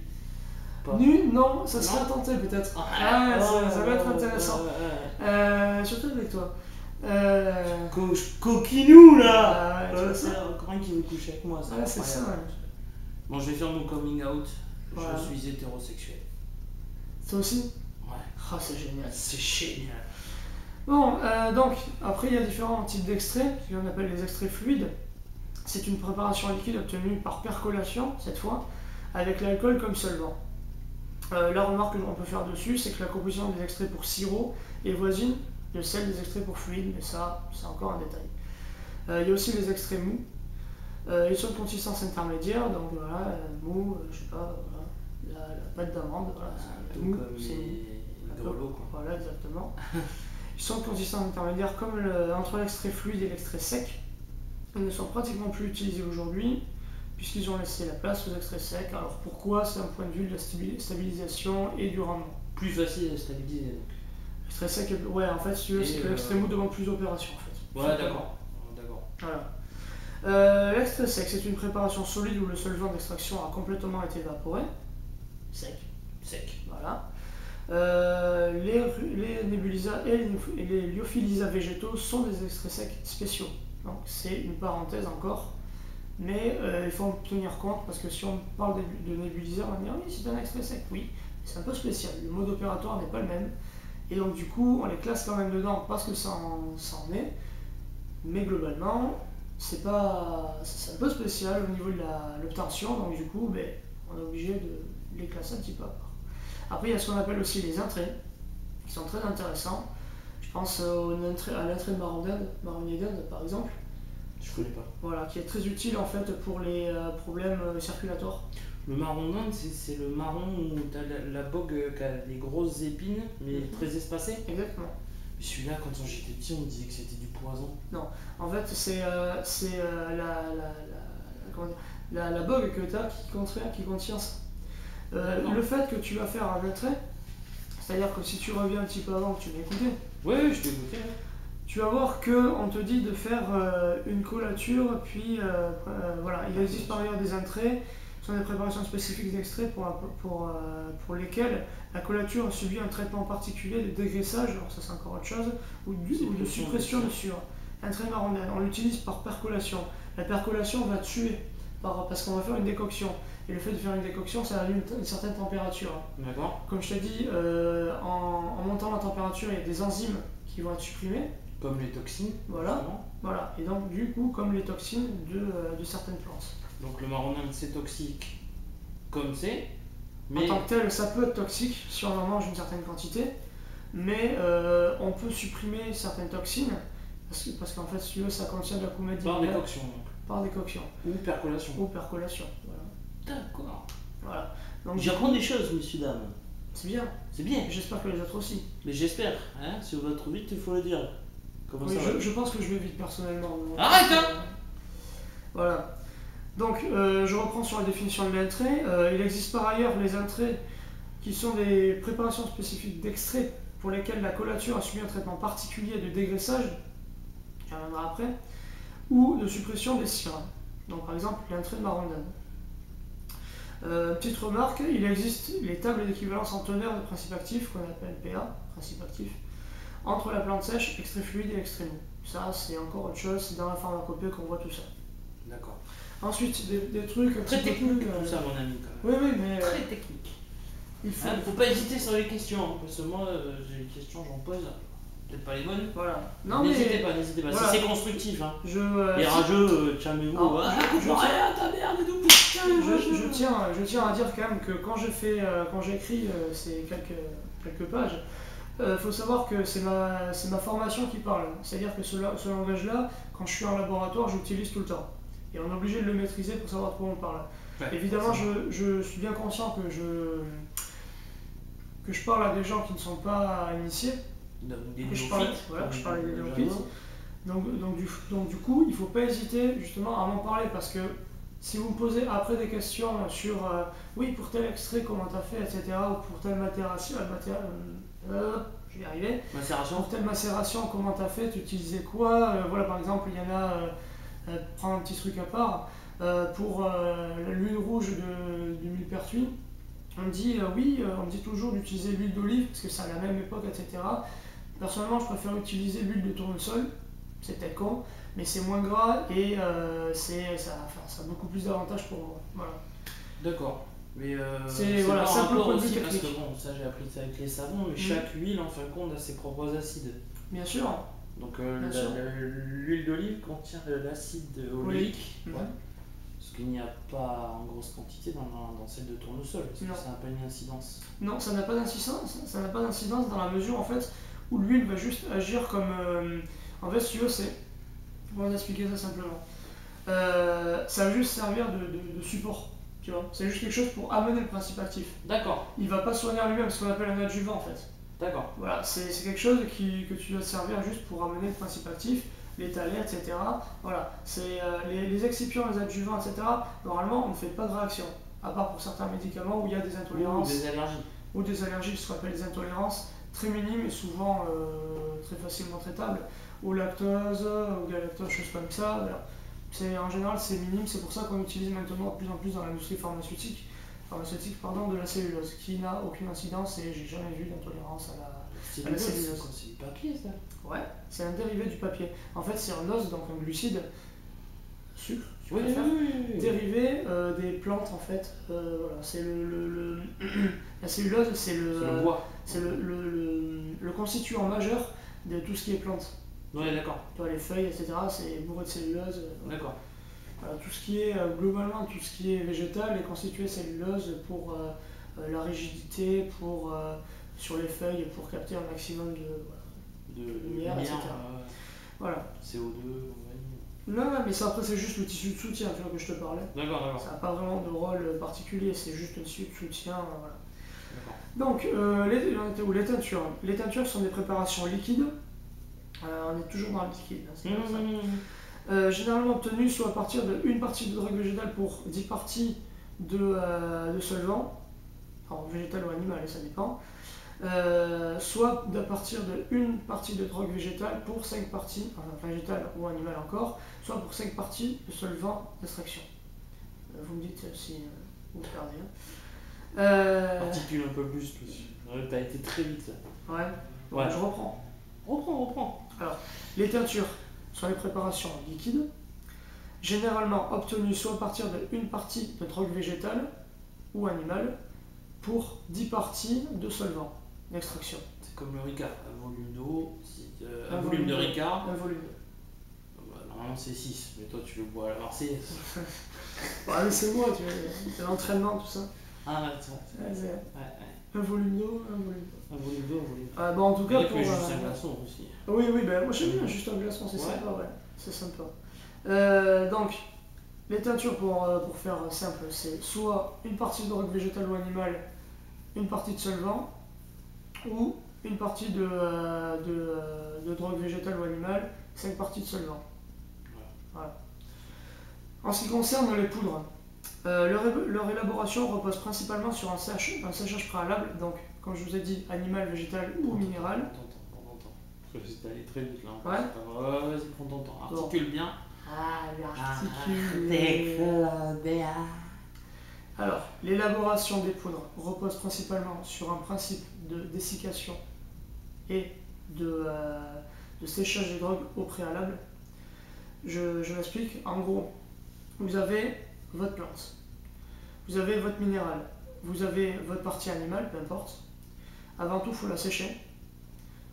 Nu, non, ça serait tenté peut-être. Ça va être intéressant. Surtout avec toi. Coquinou là! C'est encore un qui veut coucher avec moi, ça. C'est ça. Bon, je vais faire mon coming out. Voilà. Je suis hétérosexuel. Toi aussi? Ouais. Ah, c'est génial. C'est génial. Bon, donc, après il y a différents types d'extraits, ce qu'on appelle les extraits fluides. C'est une préparation liquide obtenue par percolation, cette fois, avec l'alcool comme solvant. La remarque que l'on peut faire dessus, c'est que la composition des extraits pour sirop est voisine de celle des extraits pour fluide, mais ça, c'est encore un détail. Il y a aussi les extraits mous. Ils sont de consistance intermédiaire, donc voilà, mou, je sais pas, voilà, la pâte d'amande, voilà, mou, c'est de l'eau, quoi. Voilà, exactement. Ils sont de consistance intermédiaire comme entre l'extrait fluide et l'extrait sec. Ils ne sont pratiquement plus utilisés aujourd'hui, puisqu'ils ont laissé la place aux extraits secs. Alors pourquoi? C'est un point de vue de la stabilisation et du rendement. Plus facile à stabiliser donc. L'extrait sec, ouais, en fait, si tu veux, c'est que l'extrait mou demande plus d'opérations en fait. Ouais, d'accord. Voilà. L'extrait sec, c'est une préparation solide où le solvant d'extraction a complètement été évaporé. Sec. Voilà. Les nébulisas et les lyophilisas végétaux sont des extraits secs spéciaux. Donc c'est une parenthèse encore, mais il faut en tenir compte parce que si on parle de nébulisas, on va dire oui, c'est un extrait sec, oui, c'est un peu spécial. Le mode opératoire n'est pas le même, et donc du coup on les classe quand même dedans parce que ça en est, mais globalement c'est un peu spécial au niveau de l'obtention, donc du coup on est obligé de les classer un petit peu à part. Après, il y a ce qu'on appelle aussi les intrants, qui sont très intéressants. Je pense à l'intrait de marronnier d'Inde, par exemple. Je connais pas. Voilà, qui est très utile en fait pour les problèmes circulatoires. Le marron d'Inde, c'est le marron où tu as la bogue qui a des grosses épines, mais très espacées. Exactement. Mais celui-là, quand j'étais petit, on me disait que c'était du poison. Non, en fait, c'est la bogue que tu as qui contient ça. Le fait que tu vas faire un attrait, c'est-à-dire que si tu reviens un petit peu avant que tu m'écoutais, Oui, je t'ai écouté. Ouais. tu vas voir qu'on te dit de faire une collature, puis voilà, il existe par ailleurs des entrées, ce sont des préparations spécifiques d'extraits pour lesquelles la collature subit un traitement particulier de dégraissage, alors ça c'est encore autre chose, ou de suppression de sueur. Un trait marronnier, on l'utilise par percolation. La percolation va tuer, parce qu'on va faire une décoction. Et le fait de faire une décoction, ça a une certaine température. D'accord. Comme je t'ai dit, en montant la température, il y a des enzymes qui vont être supprimées. Comme les toxines. Voilà. Voilà. Et donc, du coup, comme les toxines de certaines plantes. Donc le marronnium, c'est toxique comme c'est. Mais... En tant que tel, ça peut être toxique si on en mange une certaine quantité. Mais on peut supprimer certaines toxines. Parce qu'en fait, si tu veux, ça contient de la coumetine. Par décoction. Par décoction. Ou percolation. Ou percolation, voilà. D'accord. Voilà. Donc, j'apprends des choses, messieurs, dames. C'est bien. C'est bien. J'espère que les autres aussi. Mais j'espère. Hein, si on va trop vite, il faut le dire. Comment oui, ça va je pense que je vais vite personnellement. Arrête hein Voilà. Donc, je reprends sur la définition de l'entrée. Il existe par ailleurs les entrées qui sont des préparations spécifiques d'extrait pour lesquelles la collature a subi un traitement particulier de dégraissage, j'y reviendrai après, ou de suppression des cires. Donc, par exemple, l'entrée de marronnium. Petite remarque, il existe les tables d'équivalence en teneur de principe actif, qu'on appelle PA, principe actif, entre la plante sèche, extrait fluide et extrait mou. Ça, c'est encore autre chose, c'est dans la pharmacopée qu'on voit tout ça. D'accord. Ensuite, des trucs... Très technique tout ça, mon ami, quand même. Oui, mais... Très technique. Il faut pas hésiter sur les questions, hein, parce que moi, j'ai des questions, j'en pose. Peut-être pas les bonnes. Voilà. N'hésitez pas. Voilà. Si c'est constructif, hein. Les rageux, calmez-vous. Je tiens à dire quand même que quand j'écris ces quelques pages, faut savoir que c'est ma formation qui parle. C'est-à-dire que ce langage-là, quand je suis en laboratoire, j'utilise tout le temps. Et on est obligé de le maîtriser pour savoir de quoi on parle. Ouais, évidemment, je suis bien conscient que je parle à des gens qui ne sont pas initiés. Que je parle à des néophytes. Donc du coup, il ne faut pas hésiter justement à m'en parler parce que si vous me posez après des questions sur oui, pour tel extrait, comment tu as fait, etc., ou pour telle macération, je vais y arriver. Pour telle macération, comment tu as fait, tu utilisais quoi, voilà, par exemple, il y en a, prendre un petit truc à part, pour l'huile rouge de millepertuis, on me dit on me dit toujours d'utiliser l'huile d'olive parce que c'est à la même époque, etc. Personnellement, je préfère utiliser l'huile de tournesol, c'est peut-être con, mais c'est moins gras et ça a beaucoup plus d'avantages pour moi. Voilà. D'accord. Mais c'est voilà, un peu aussi parce que bon, ça j'ai appris ça avec les savons, mais chaque huile en fin de compte a ses propres acides. Bien sûr. Donc l'huile d'olive contient de l'acide oléique, ce qu'il n'y a pas en grosse quantité dans celle de tournesol. Est-ce que ça n'a pas une incidence? Non, ça n'a pas d'incidence dans la mesure en fait où l'huile va juste agir comme... en fait, si tu veux, c'est... Comment on expliquer ça simplement, ça va juste servir de support, tu vois. C'est juste quelque chose pour amener le principe actif. D'accord. Il va pas soigner lui-même, ce qu'on appelle un adjuvant en fait. D'accord. Voilà, c'est quelque chose que tu dois te servir juste pour amener le principe actif, l'étaler, etc. Voilà, c'est les excipients, les adjuvants, etc. Normalement, on ne fait pas de réaction, à part pour certains médicaments où il y a des intolérances. Ou des allergies. Ou des allergies, ce qu'on appelle des intolérances, très minimes et souvent très facilement traitables, au lactose, au galactose, choses comme ça. Voilà. En général, c'est minime, c'est pour ça qu'on utilise maintenant de plus en plus dans l'industrie pharmaceutique de la cellulose, qui n'a aucune incidence et j'ai jamais vu d'intolérance à la cellulose. C'est du papier, ça? Ouais, c'est un dérivé du papier. En fait, c'est un os, donc un glucide, sucre, dérivé des plantes en fait. Voilà, c'est la cellulose, c'est le constituant majeur de tout ce qui est plante. Ouais, d'accord. Tu vois, les feuilles, etc., c'est bourré de cellulose. D'accord. Voilà, tout ce qui est, globalement, tout ce qui est végétal est constitué de cellulose pour la rigidité, sur les feuilles, pour capter un maximum de lumière, etc. Voilà. CO2, non, mais ça, après, c'est juste le tissu de soutien, tu vois, que je te parlais. D'accord. Ça n'a pas vraiment de rôle particulier, c'est juste le tissu de soutien, voilà. Donc, les teintures. Les teintures sont des préparations liquides. On est toujours dans le liquide, hein, c'est ça. Généralement obtenues soit à partir d'une partie de drogue végétale pour 10 parties de solvant. alors végétal ou animal, ça dépend, soit à partir d'une partie de drogue végétale pour 5 parties, enfin végétale ou animale encore, soit pour 5 parties de solvant d'extraction. Vous me dites si vous perdez. Articule un peu plus, t'as été très vite. Ouais, donc Ouais. je reprends. Reprends. Alors, les teintures sont les préparations liquides, généralement obtenues soit à partir d'une partie de drogue végétale ou animale pour 10 parties de solvant d'extraction. C'est comme le Ricard, un volume d'eau, Un volume de volume Ricard. Un volume. Normalement c'est 6, mais toi tu le bois à la Marseillaise. Ouais, mais c'est moi, tu vois, l'entraînement, tout ça. Ah ouais, c'est vrai. Un volume d'eau, un volume d'eau. Un volume d'eau, un volume d'eau. Bon, en tout cas, pour. Juste un glaçon aussi. Oui, ben moi j'aime bien juste un glaçon, c'est sympa, ouais. C'est sympa. Donc, les teintures, pour faire simple, c'est soit une partie de drogue végétale ou animale, une partie de solvant, ou une partie de drogue végétale ou animale, 5 parties de solvant. Voilà. En ce qui concerne les poudres, leur élaboration repose principalement sur un séchage préalable, donc comme je vous ai dit, animal, végétal ou minéral. Prends ton temps. Parce que c'est allé très vite là. Ouais. Vas-y, prends ton temps. Articule bien. Articule. Alors, l'élaboration des poudres repose principalement sur un principe de dessiccation et de séchage des drogues au préalable. Je m'explique. En gros, vous avez votre plante, vous avez votre minéral, vous avez votre partie animale, peu importe. Avant tout, il faut la sécher.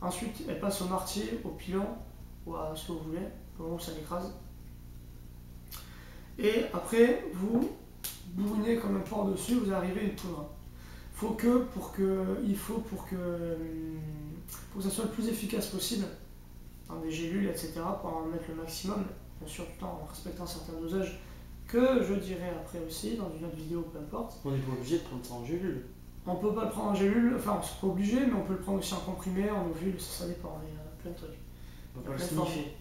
Ensuite, elle passe au martier, au pilon, ou à ce que vous voulez, au moment où ça l'écrase. Et après, vous bourrinez comme un porc dessus, vous arrivez à une poudre. Pour que ça soit le plus efficace possible, dans des gélules, etc., pour en mettre le maximum, bien sûr tout en respectant certains dosages, que je dirai après aussi, dans une autre vidéo, peu importe. On n'est pas obligé de prendre ça en gélule. On peut pas le prendre en gélule, enfin c'est pas obligé, mais on peut le prendre aussi en comprimé, en ovule, ça dépend, il y a plein de trucs. On peut pas le sniffer.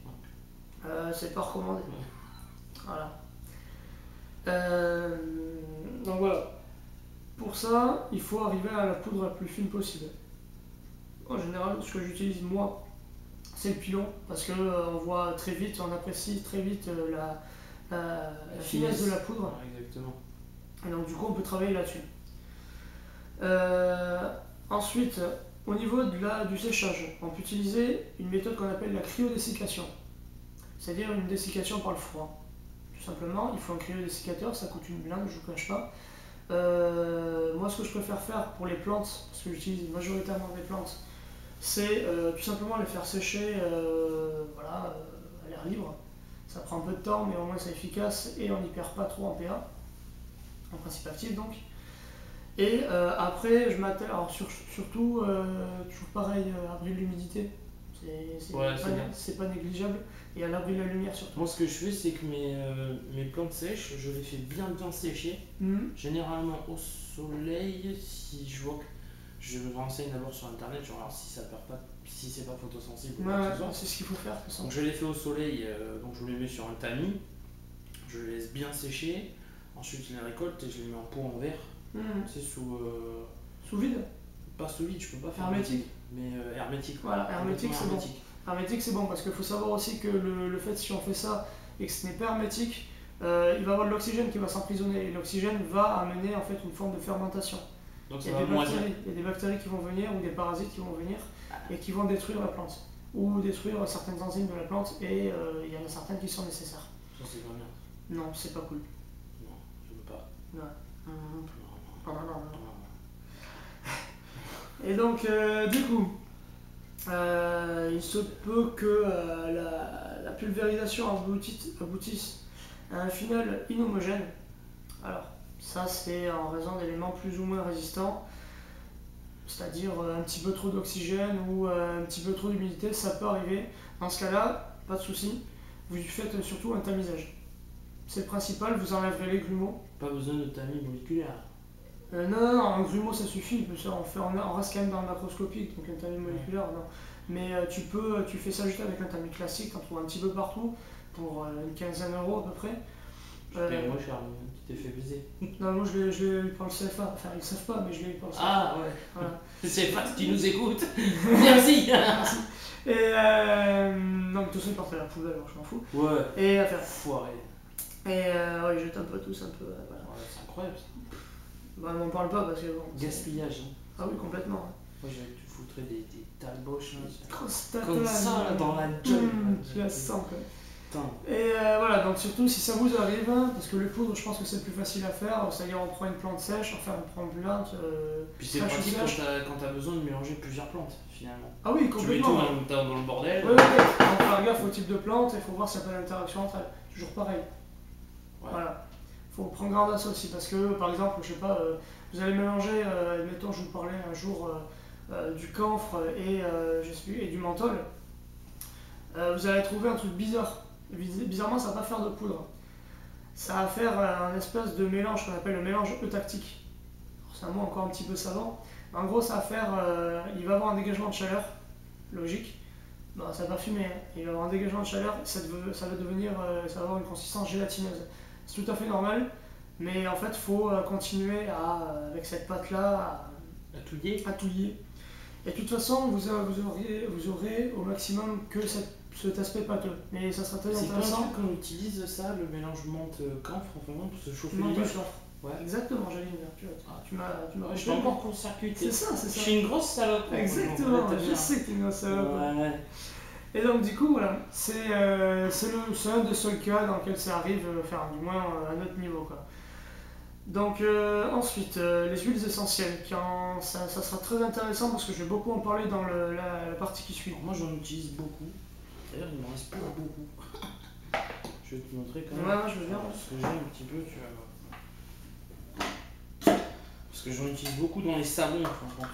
C'est pas recommandé. Voilà. Donc voilà. Pour ça, il faut arriver à la poudre la plus fine possible. En général, ce que j'utilise moi, c'est le pilon, parce que on voit très vite, on apprécie très vite la finesse de la poudre. Ouais, exactement. Et donc du coup, on peut travailler là-dessus. Ensuite, au niveau du séchage, on peut utiliser une méthode qu'on appelle la cryodessiccation, c'est-à-dire une dessiccation par le froid. Tout simplement, il faut un cryodessicateur, ça coûte une blinde, je ne vous cache pas. Moi, ce que je préfère faire pour les plantes, parce que j'utilise majoritairement des plantes, c'est tout simplement les faire sécher à l'air libre. Ça prend un peu de temps, mais au moins c'est efficace et on n'y perd pas trop en pH, en principe actif donc. Et après, je m'attelle, alors surtout, toujours pareil, à l'abri de l'humidité, c'est pas négligeable, et à l'abri de la lumière surtout. Moi, ce que je fais, c'est que mes plantes sèches, je les fais bien sécher, généralement au soleil. Si je vois que je me renseigne d'abord sur internet, je regarde si ça perd pas, si c'est pas photosensible. C'est ce qu'il faut faire. Donc je les fais au soleil, donc je les mets sur un tamis, je les laisse bien sécher, ensuite je les récolte et je les mets en pot en verre. C'est sous vide. Pas sous vide, je peux pas faire hermétique, mais hermétique. Voilà, hermétique c'est bon. Hermétique c'est bon parce qu'il faut savoir aussi que le fait si on fait ça et que ce n'est pas hermétique, il va y avoir de l'oxygène qui va s'emprisonner et l'oxygène va amener en fait une forme de fermentation. Donc il y a des bactéries qui vont venir ou des parasites qui vont venir et qui vont détruire la plante ou détruire certaines enzymes de la plante et il y en a certaines qui sont nécessaires. Ça c'est pas bien. Non, c'est pas cool. Non, je veux pas. Non. Non. Et donc, du coup, il se peut que la pulvérisation aboutisse à un final inhomogène. Alors, ça c'est en raison d'éléments plus ou moins résistants, c'est-à-dire un petit peu trop d'oxygène ou un petit peu trop d'humidité, ça peut arriver. Dans ce cas-là, pas de souci, vous faites surtout un tamisage. C'est le principal, vous enlèverez les grumeaux. Pas besoin de tamis moléculaire. Non, un grumeau ça suffit, on reste quand même dans le macroscopique, donc un tamis moléculaire, non. Mais tu fais ça juste avec un tamis classique, t'en trouves un petit peu partout, pour une quinzaine d'euros à peu près. Je paye moins cher, tu t'es fait baiser. Non, moi je l'ai eu par le CFA. Enfin, ils savent pas, mais je l'ai eu par le CFA. Ah ouais. Voilà. C'est pas qui nous écoute. Merci. Merci. Et non, mais tout ça, ils partent à la poubelle, alors je m'en fous. Ouais. Et à faire. Foiré. Et ouais, ils jettent un peu tous, un peu. Voilà. Ouais, c'est incroyable ça. Bah, on m'en parle pas parce que bon. Gaspillage. Hein. Ah oui, complètement. Moi, tu foutrais des talboches Grosse comme ça là, dans la gueule. Tu la sens quoi. Putain. Et voilà, donc surtout si ça vous arrive, parce que le poudre, je pense que c'est le plus facile à faire, c'est-à-dire on prend une plante sèche, enfin on prend une plante. Puis c'est fraîche ou pratique sèche. quand t'as besoin de mélanger plusieurs plantes finalement. Ah oui, Tu mets tout complètement. en même temps dans le bordel. Ouais, on peut faire gaffe au type de plante et il faut voir s'il n'y a pas d'interaction entre elles. Toujours pareil. Ouais. Voilà. Faut prendre garde à ça aussi parce que par exemple, je sais pas, vous allez mélanger, admettons, je vous parlais un jour du camphre et, je sais plus, et du menthol. Vous allez trouver un truc bizarre. Bizarrement, ça va pas faire de poudre. Ça va faire un espèce de mélange qu'on appelle le mélange eutactique. C'est un mot encore un petit peu savant. En gros, ça va faire, il va avoir un dégagement de chaleur, logique. Bon, ça va pas fumer, hein. Il va avoir un dégagement de chaleur, ça va devenir, ça va avoir une consistance gélatineuse. C'est tout à fait normal, mais en fait, il faut continuer avec cette pâte-là À touiller. à touiller. Et de toute façon, vous aurez au maximum que cet aspect pâteux. Mais ça sera très C'est pas intéressant. qu'on utilise ça, le mélange menthe-camphre, vraiment pour se chauffer Non, les pas yeux. sûr. Ouais. Exactement, j'allais dire. Tu m'as Je suis encore court-circuité. C'est ça. Je suis une grosse salope. Exactement, je sais que t'es une grosse salope. Ouais. Et donc du coup, voilà, c'est un des seuls cas dans lequel ça arrive, enfin du moins à notre niveau, quoi. Donc ensuite, les huiles essentielles, ça sera très intéressant parce que je vais beaucoup en parler dans la partie qui suit. Alors moi j'en utilise beaucoup. D'ailleurs il m'en reste pas beaucoup. Je vais te montrer quand même. Ouais, je veux bien. Ce que j'ai un petit peu, tu vas voir. Parce que j'en utilise beaucoup dans les savons, franchement.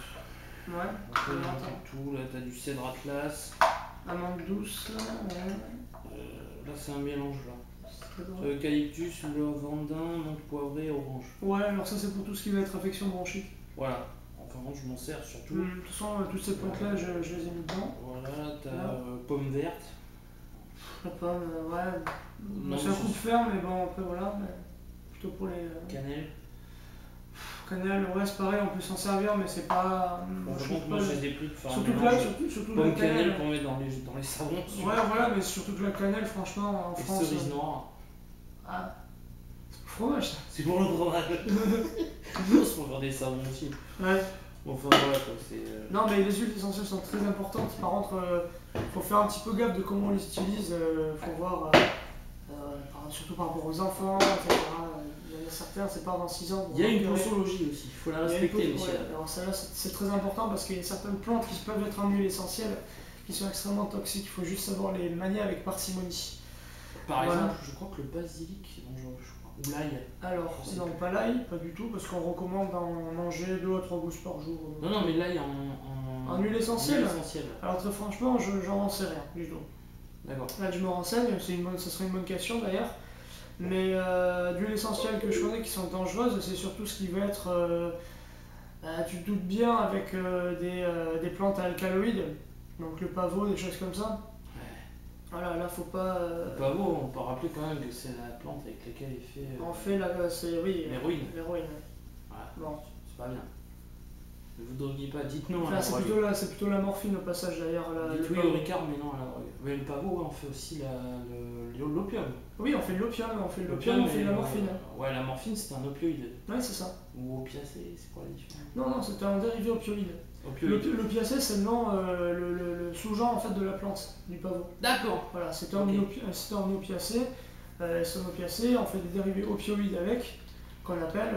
Ouais. Après, il y a tout, là t'as du cèdre atlas. Amande douce, ouais. Là c'est un mélange là. C'est drôle. Eucalyptus, lavandin, menthe poivrée, orange. Ouais, alors ça c'est pour tout ce qui va être affection bronchique. Voilà. Enfin moi je m'en sers surtout. De toute façon, toutes ces plantes-là, je les ai mis dedans. Voilà, t'as Voilà. pomme verte. La pomme, ouais. Non, C'est un coup de fer, mais bon, après voilà. Mais plutôt pour les. Cannelle. Cannelle, ouais, c'est pareil, on peut s'en servir, mais c'est pas. Bon, je par trouve contre, moi pas- j'ai des prix de faire un Surtout que mélange. là, surtout la Pomme cannelle cannelle. qu'on met dans les savons. Ouais, voilà, mais surtout que la cannelle, franchement, en Et France. cerise noire. Ah, c'est pour le fromage ça. C'est pour le fromage. C'est pour faire des savons aussi. Ouais. Bon, enfin voilà quoi, c'est. Non, mais les huiles essentielles sont très importantes. Par contre, faut faire un petit peu gaffe de comment on les utilise. Faut voir, surtout par rapport aux enfants, etc. Il y en a certains, c'est pas avant 6 ans. Il y a une posologie aussi, il faut la respecter aussi. Ouais. Alors, ça là, c'est très important parce qu'il y a certaines plantes qui peuvent être en huile essentielle qui sont extrêmement toxiques. Il faut juste savoir les manier avec parcimonie. Par Voilà. exemple, je crois que le basilic est dangereux, je crois. Ou l'ail. Alors, Je sais non, plus. pas l'ail, pas du tout, parce qu'on recommande d'en manger 2 à 3 gousses par jour. Non, non, mais l'ail En huile essentielle. huile essentielle. Alors, très franchement, j'en sais rien du tout. D'accord. Là, je me renseigne, ça serait une bonne question d'ailleurs. Mais d'huile essentielle que je connais qui sont dangereuses, c'est surtout ce qui va être. Tu te doutes bien avec des plantes à alcaloïdes, donc le pavot, des choses comme ça. Voilà, là, faut pas. Le pavot, on peut rappeler quand même que c'est la plante avec laquelle il fait. On fait là, c'est. Oui, l'héroïne. l'héroïne. Ouais. Bon. C'est pas bien. Ne vous droguez pas, dites non à Enfin, la c'est drogue. plutôt la morphine au passage d'ailleurs. Dites le oui pavot. au Ricard, mais non à la drogue. Mais le pavot, ouais, on fait aussi l'opium. Oui, on fait de l'opium, on fait de l'opium, on fait de la morphine. Ouais, la morphine c'est un opioïde. Ouais, c'est ça. Ou opiacé, c'est quoi la différence? Non, c'est un dérivé opioïde. Opioïde. L'opiacé, c'est le nom, le sous-genre en fait de la plante, du pavot. D'accord. Voilà, c'est Ok. un opiacé. C'est un opiacé, on fait des dérivés opioïdes avec, qu'on appelle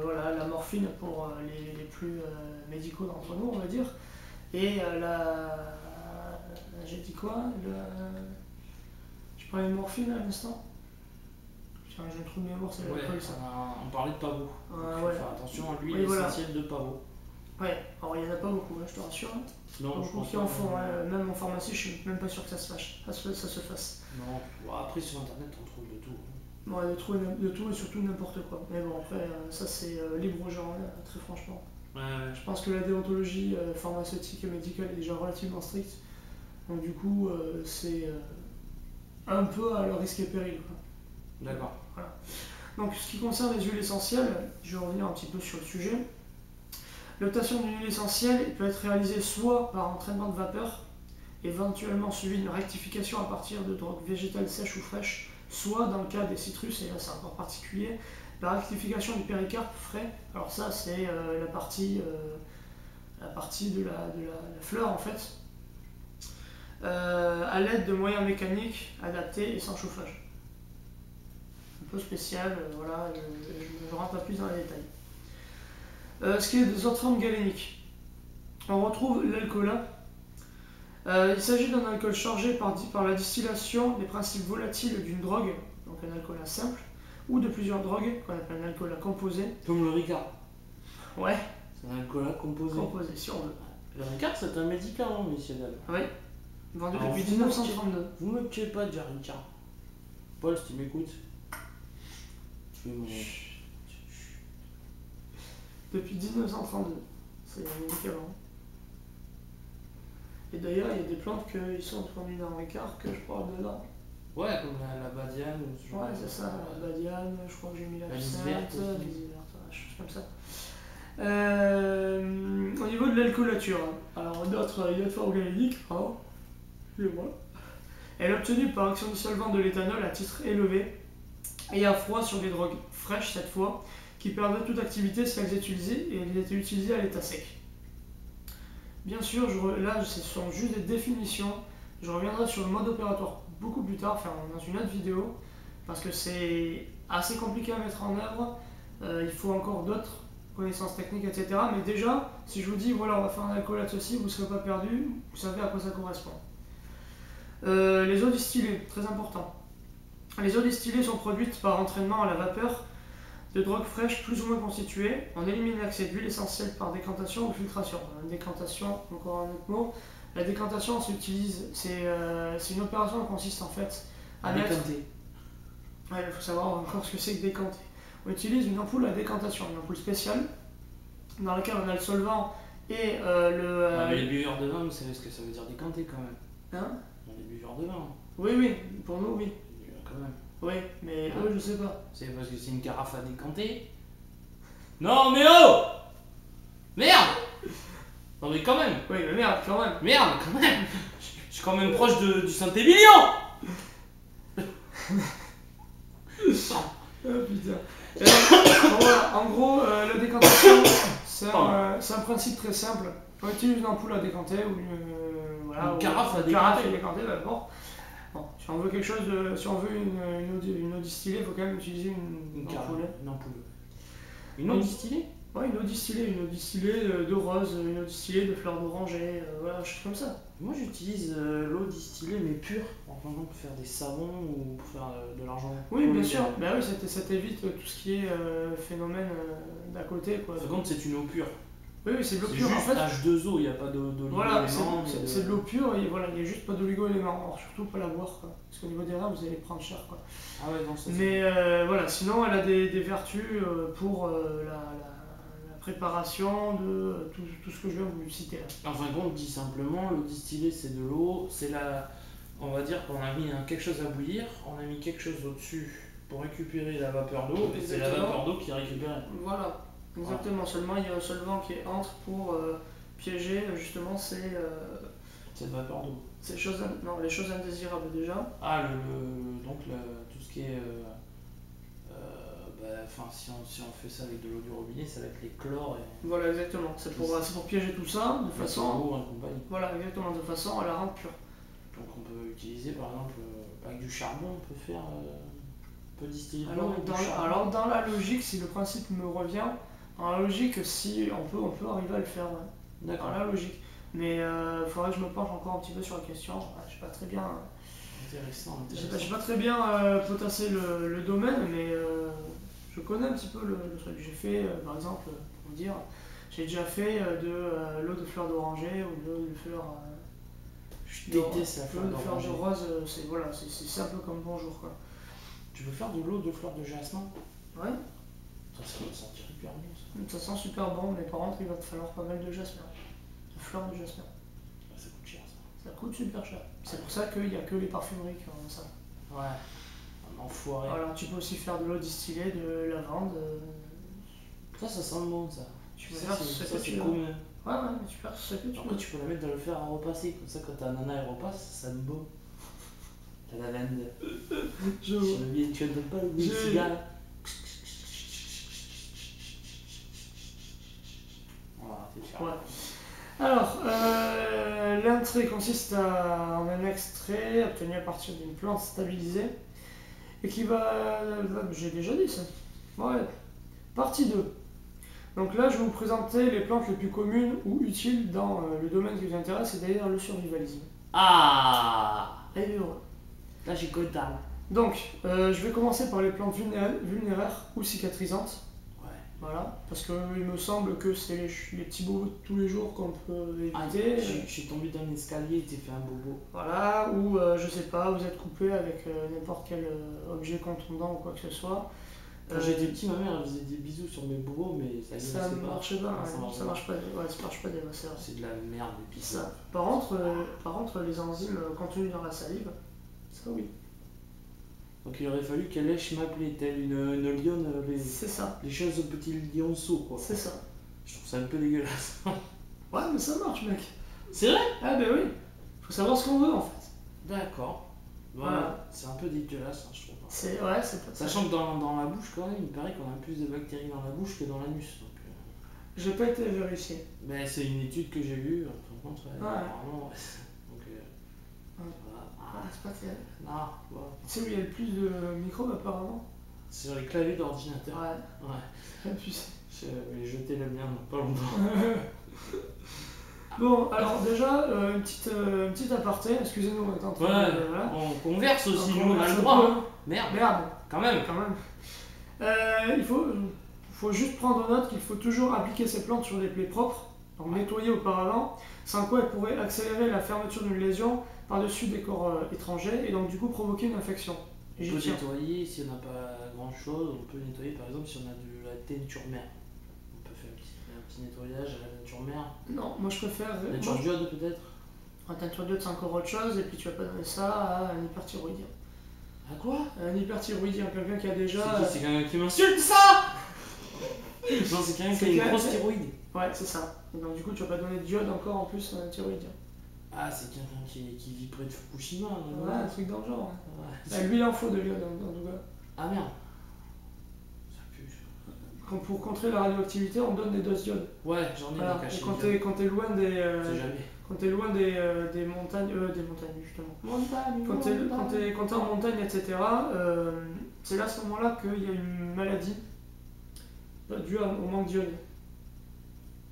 voilà, la morphine pour les plus médicaux d'entre nous, on va dire. Et j'ai dit quoi Je parlais de morphine à l'instant. J'ai un trou de mémoire, c'est Ouais, l'alcool ça. on parlait de pavot. Ah, Il faut ouais. faire attention à l'huile Oui, voilà. essentielle de pavot. Ouais, alors il n'y en a pas beaucoup, hein, je te rassure. Non, je Beaucoup pense qui en font, même en pharmacie, je suis même pas sûr que ça se fasse. Non, bon, après sur internet on trouve de tout. Bon, de tout et surtout n'importe quoi. Mais bon, après, ça c'est libre aux gens, très franchement. Ouais. Je pense que la déontologie pharmaceutique et médicale est déjà relativement stricte. Donc du coup, c'est un peu à leur risque et péril, quoi. D'accord. Voilà. Donc, ce qui concerne les huiles essentielles, je vais revenir un petit peu sur le sujet. L'obtention d'une huile essentielle peut être réalisée soit par entraînement de vapeur, éventuellement suivi d'une rectification à partir de drogues végétales sèches ou fraîches, soit dans le cas des citrus, et là c'est encore particulier, la rectification du péricarpe frais. Alors ça c'est la partie de la fleur en fait, à l'aide de moyens mécaniques adaptés et sans chauffage. Un peu spécial, voilà, je ne rentre pas plus dans les détails. Ce qui est des autres formes galéniques, on retrouve l'alcoolat. Il s'agit d'un alcool chargé par la distillation des principes volatiles d'une drogue, donc un alcoolat simple, ou de plusieurs drogues, qu'on appelle un alcoolat composé. Comme le Ricard. Ouais. C'est un alcoolat composé. Composé, si on veut. Le Ricard, c'est un médicament, messieurs dames. Oui. Vendu Alors, depuis 1932. Vous me tuez pas, déjà Ricard. Paul, si tu m'écoutes. Tu es mon. Depuis 1932. C'est un médicament. Et d'ailleurs, il y a des plantes qui sont produites dans le Ricard que je parle dedans. Ouais, comme la badiane ou ce genre. Ouais, c'est ça, la badiane, je crois que j'ai mis la lys verte, les choses comme ça. Au niveau de l'alcoolature, alors une autre forme galénique, elle est obtenue par action dissolvante de l'éthanol à titre élevé et à froid sur des drogues fraîches cette fois, qui perdaient toute activité si elles étaient utilisées à l'état sec. Bien sûr, là ce sont juste des définitions, je reviendrai sur le mode opératoire beaucoup plus tard, enfin dans une autre vidéo, parce que c'est assez compliqué à mettre en œuvre, il faut encore d'autres connaissances techniques, etc. Mais déjà, si je vous dis, voilà, on va faire un alcool à ceci, vous ne serez pas perdu, vous savez à quoi ça correspond. Les eaux distillées, très important. Les eaux distillées sont produites par entraînement à la vapeur de drogues fraîches plus ou moins constituées. On élimine l'accès d'huile essentielle par décantation ou filtration. Décantation, encore un autre mot. La décantation s'utilise, c'est une opération qui consiste en fait à mettre... Décanter. Ouais, il faut savoir encore ce que c'est que décanter. On utilise une ampoule à décantation, une ampoule spéciale, dans laquelle on a le solvant et Ah, mais les buveurs de vin, vous savez ce que ça veut dire décanter quand même. Hein? Les buveurs de vin. Oui, oui, pour nous, oui. Quand même. Oui, mais Hein? eux, je sais pas. C'est parce que c'est une carafe à décanter. Non, mais oh! Merde! Non, mais quand même! Oui, mais merde, quand même. Merde, quand même! Je suis quand même proche du Saint-Émilion! Oh putain. Bon, voilà, en gros, la décantation, c'est un principe très simple. On utilise une ampoule à décanter ou une carafe à décanter, d'abord. Bon, si on veut quelque chose si on veut une eau distillée, il faut quand même utiliser une ampoule. Une ampoule. Une eau distillée? Ouais, une eau distillée de rose, une eau distillée de fleurs d'oranger, voilà, choses comme ça. Moi j'utilise l'eau distillée mais pure, par exemple pour faire des savons ou pour faire de l'argent. Oui, bien sûr, bah oui, ça t'évite tout ce qui est phénomène d'à côté, quoi. Par contre, c'est une eau pure. Oui, c'est de l'eau C'est pure. juste En fait, H2O, il n'y a pas d'oligo-éléments. voilà, c'est de l'eau pure et voilà, il n'y a juste pas d'oligo-éléments. Alors surtout pas la boire, quoi. Parce qu'au niveau des reins, vous allez prendre cher, quoi. Ah ouais, non, ça Mais voilà, sinon elle a des vertus pour la préparation de tout ce que je viens de vous citer là. En fin de compte, dit simplement, le distillé c'est de l'eau, c'est la. On va dire qu'on a mis quelque chose à bouillir, on a mis quelque chose au-dessus pour récupérer la vapeur d'eau, et c'est la vapeur d'eau qui est récupérée. Voilà, exactement. Voilà. Seulement il y a un solvant qui entre pour piéger justement cette vapeur d'eau. Ces choses, non, les choses indésirables déjà. Ah, donc tout ce qui est. Si on fait ça avec de l'eau du robinet, ça va être les chlores. Et... Voilà, exactement. C'est pour piéger tout ça de façon. Voilà, exactement, de façon à la rendre pure. Donc on peut utiliser par exemple avec du charbon, on peut faire. On peut distiller. Alors dans la logique, si le principe me revient, dans la logique, si on peut arriver à le faire. Ouais. D'accord. Dans la logique. Mais il faudrait que je me penche encore un petit peu sur la question. Je sais pas très bien. Intéressant. J'ai pas très bien potassé le domaine, mais je connais un petit peu le truc. J'ai fait, par exemple, pour dire, j'ai déjà fait de l'eau de fleur d'oranger ou de l'eau de fleur. Je déteste la fleur de rose. C'est simple comme bonjour, quoi. Tu veux faire de l'eau de fleur de jasmin? Ouais. Ça va sentir hyper bon, ça. Ça sent super bon, mais par contre, il va te falloir pas mal de jasmin. De fleurs de jasmin. Ça coûte cher, ça. Ça coûte super cher. C'est pour ça qu'il n'y a que les parfumeries qui ont ça. Ouais. Enfoiré. Voilà, tu peux aussi faire de l'eau distillée, de lavande. Ça sent bon ça. Tu peux Ça, faire c'est ce que tu veux. commun. Ouais, mais tu peux faire ce que tu Après, veux. tu peux la mettre dans le fer à repasser. Comme ça, quand ta nana elle repasse, ça sent bon. La lavande. Je vois. Tu entends pas le bruit du Je- cigare là? Voilà, c'est cher. Ouais. Alors, l'entrée consiste en un extrait obtenu à partir d'une plante stabilisée et qui va... J'ai déjà dit ça. Ouais. Partie 2. Donc là, je vais vous présenter les plantes les plus communes ou utiles dans le domaine qui vous intéresse, c'est-à-dire le survivalisme. Ah, Et heureux. là j'ai content. Donc, je vais commencer par les plantes vulnéraires ou cicatrisantes. Ouais. Voilà, parce qu'il me semble que c'est les petits bobos de tous les jours qu'on peut Ah, éviter. je suis tombé dans l'escalier et t'es fait un bobo. Voilà, ou je sais pas, vous êtes coupé avec n'importe quel objet contondant ou quoi que ce soit. Quand j'étais petit, ma mère elle faisait des bisous sur mes bobos, mais ça Ça ne marche pas, Ah, ça marche ça pas. marche pas, ouais, ça marche pas des masses. C'est de la merde, les bisous. Ça. Par contre, les enzymes contenues dans la salive, ça oui. Donc il aurait fallu qu'elle lèche ma plaie, telle une lionne, C'est ça, les choses au petit lionceau quoi. c'est ça. Je trouve ça un peu dégueulasse. Ouais, mais ça marche, mec. C'est vrai? Ah, ben oui, faut savoir ce qu'on veut en fait. D'accord. Voilà. C'est un peu dégueulasse, hein, je trouve. C'est pas Sachant que dans la bouche, quand même, il paraît qu'on a plus de bactéries dans la bouche que dans l'anus. Donc, J'ai pas été vérifié. ben, c'est une étude que j'ai vue, par contre, Ouais. apparemment, ouais. Donc, Ouais. voilà. Ah, c'est pas terrible. Non, voilà. Tu sais où il y a le plus de microbes apparemment? C'est sur les claviers d'ordinateur. Ouais, Ouais. tu sais. Je vais jeter le mien dans pas longtemps. Bon, alors déjà, une petite aparté, excusez-nous, on est en train Ouais, de... Voilà. on converse aussi, Donc, nous, on a le droit. Hein. Merde, Merde, quand même. quand même. Il faut juste prendre note qu'il faut toujours appliquer ces plantes sur des plaies propres, donc nettoyer auparavant, sans quoi elles pourraient accélérer la fermeture d'une lésion par-dessus des corps étrangers et donc du coup provoquer une infection. On Et peut j'y tiens. nettoyer si on n'a pas grand chose, on peut nettoyer par exemple si on a de la teinture mère. On peut faire un petit nettoyage à la teinture mère. Non, moi je préfère... Teinture d'iode peut-être. Un teinture d'iode c'est encore autre chose et puis tu vas pas donner ça à un hyperthyroïdien. À quoi? Un hyperthyroïdien, quelqu'un qui a déjà... C'est quelqu'un qui m'insulte ça? Non, c'est quelqu'un qui a une grosse thyroïde. Ouais, c'est ça. Et donc du coup tu vas pas donner d'iode encore en plus à un thyroïdien. Ah, c'est quelqu'un qui vit près de Fukushima. Ouais, un truc dans le genre. Ouais. Bah, lui il en faut de l'iode en tout cas. Ah merde. Ça pue. Pour contrer la radioactivité, on donne des doses d'iode. Ouais, j'en ai Voilà. des cachets. Et quand t'es loin des... C'est jamais. Quand t'es loin des montagnes... des montagnes justement. Quand t'es en montagne, etc., c'est là à ce moment-là qu'il y a une maladie due au manque d'iode.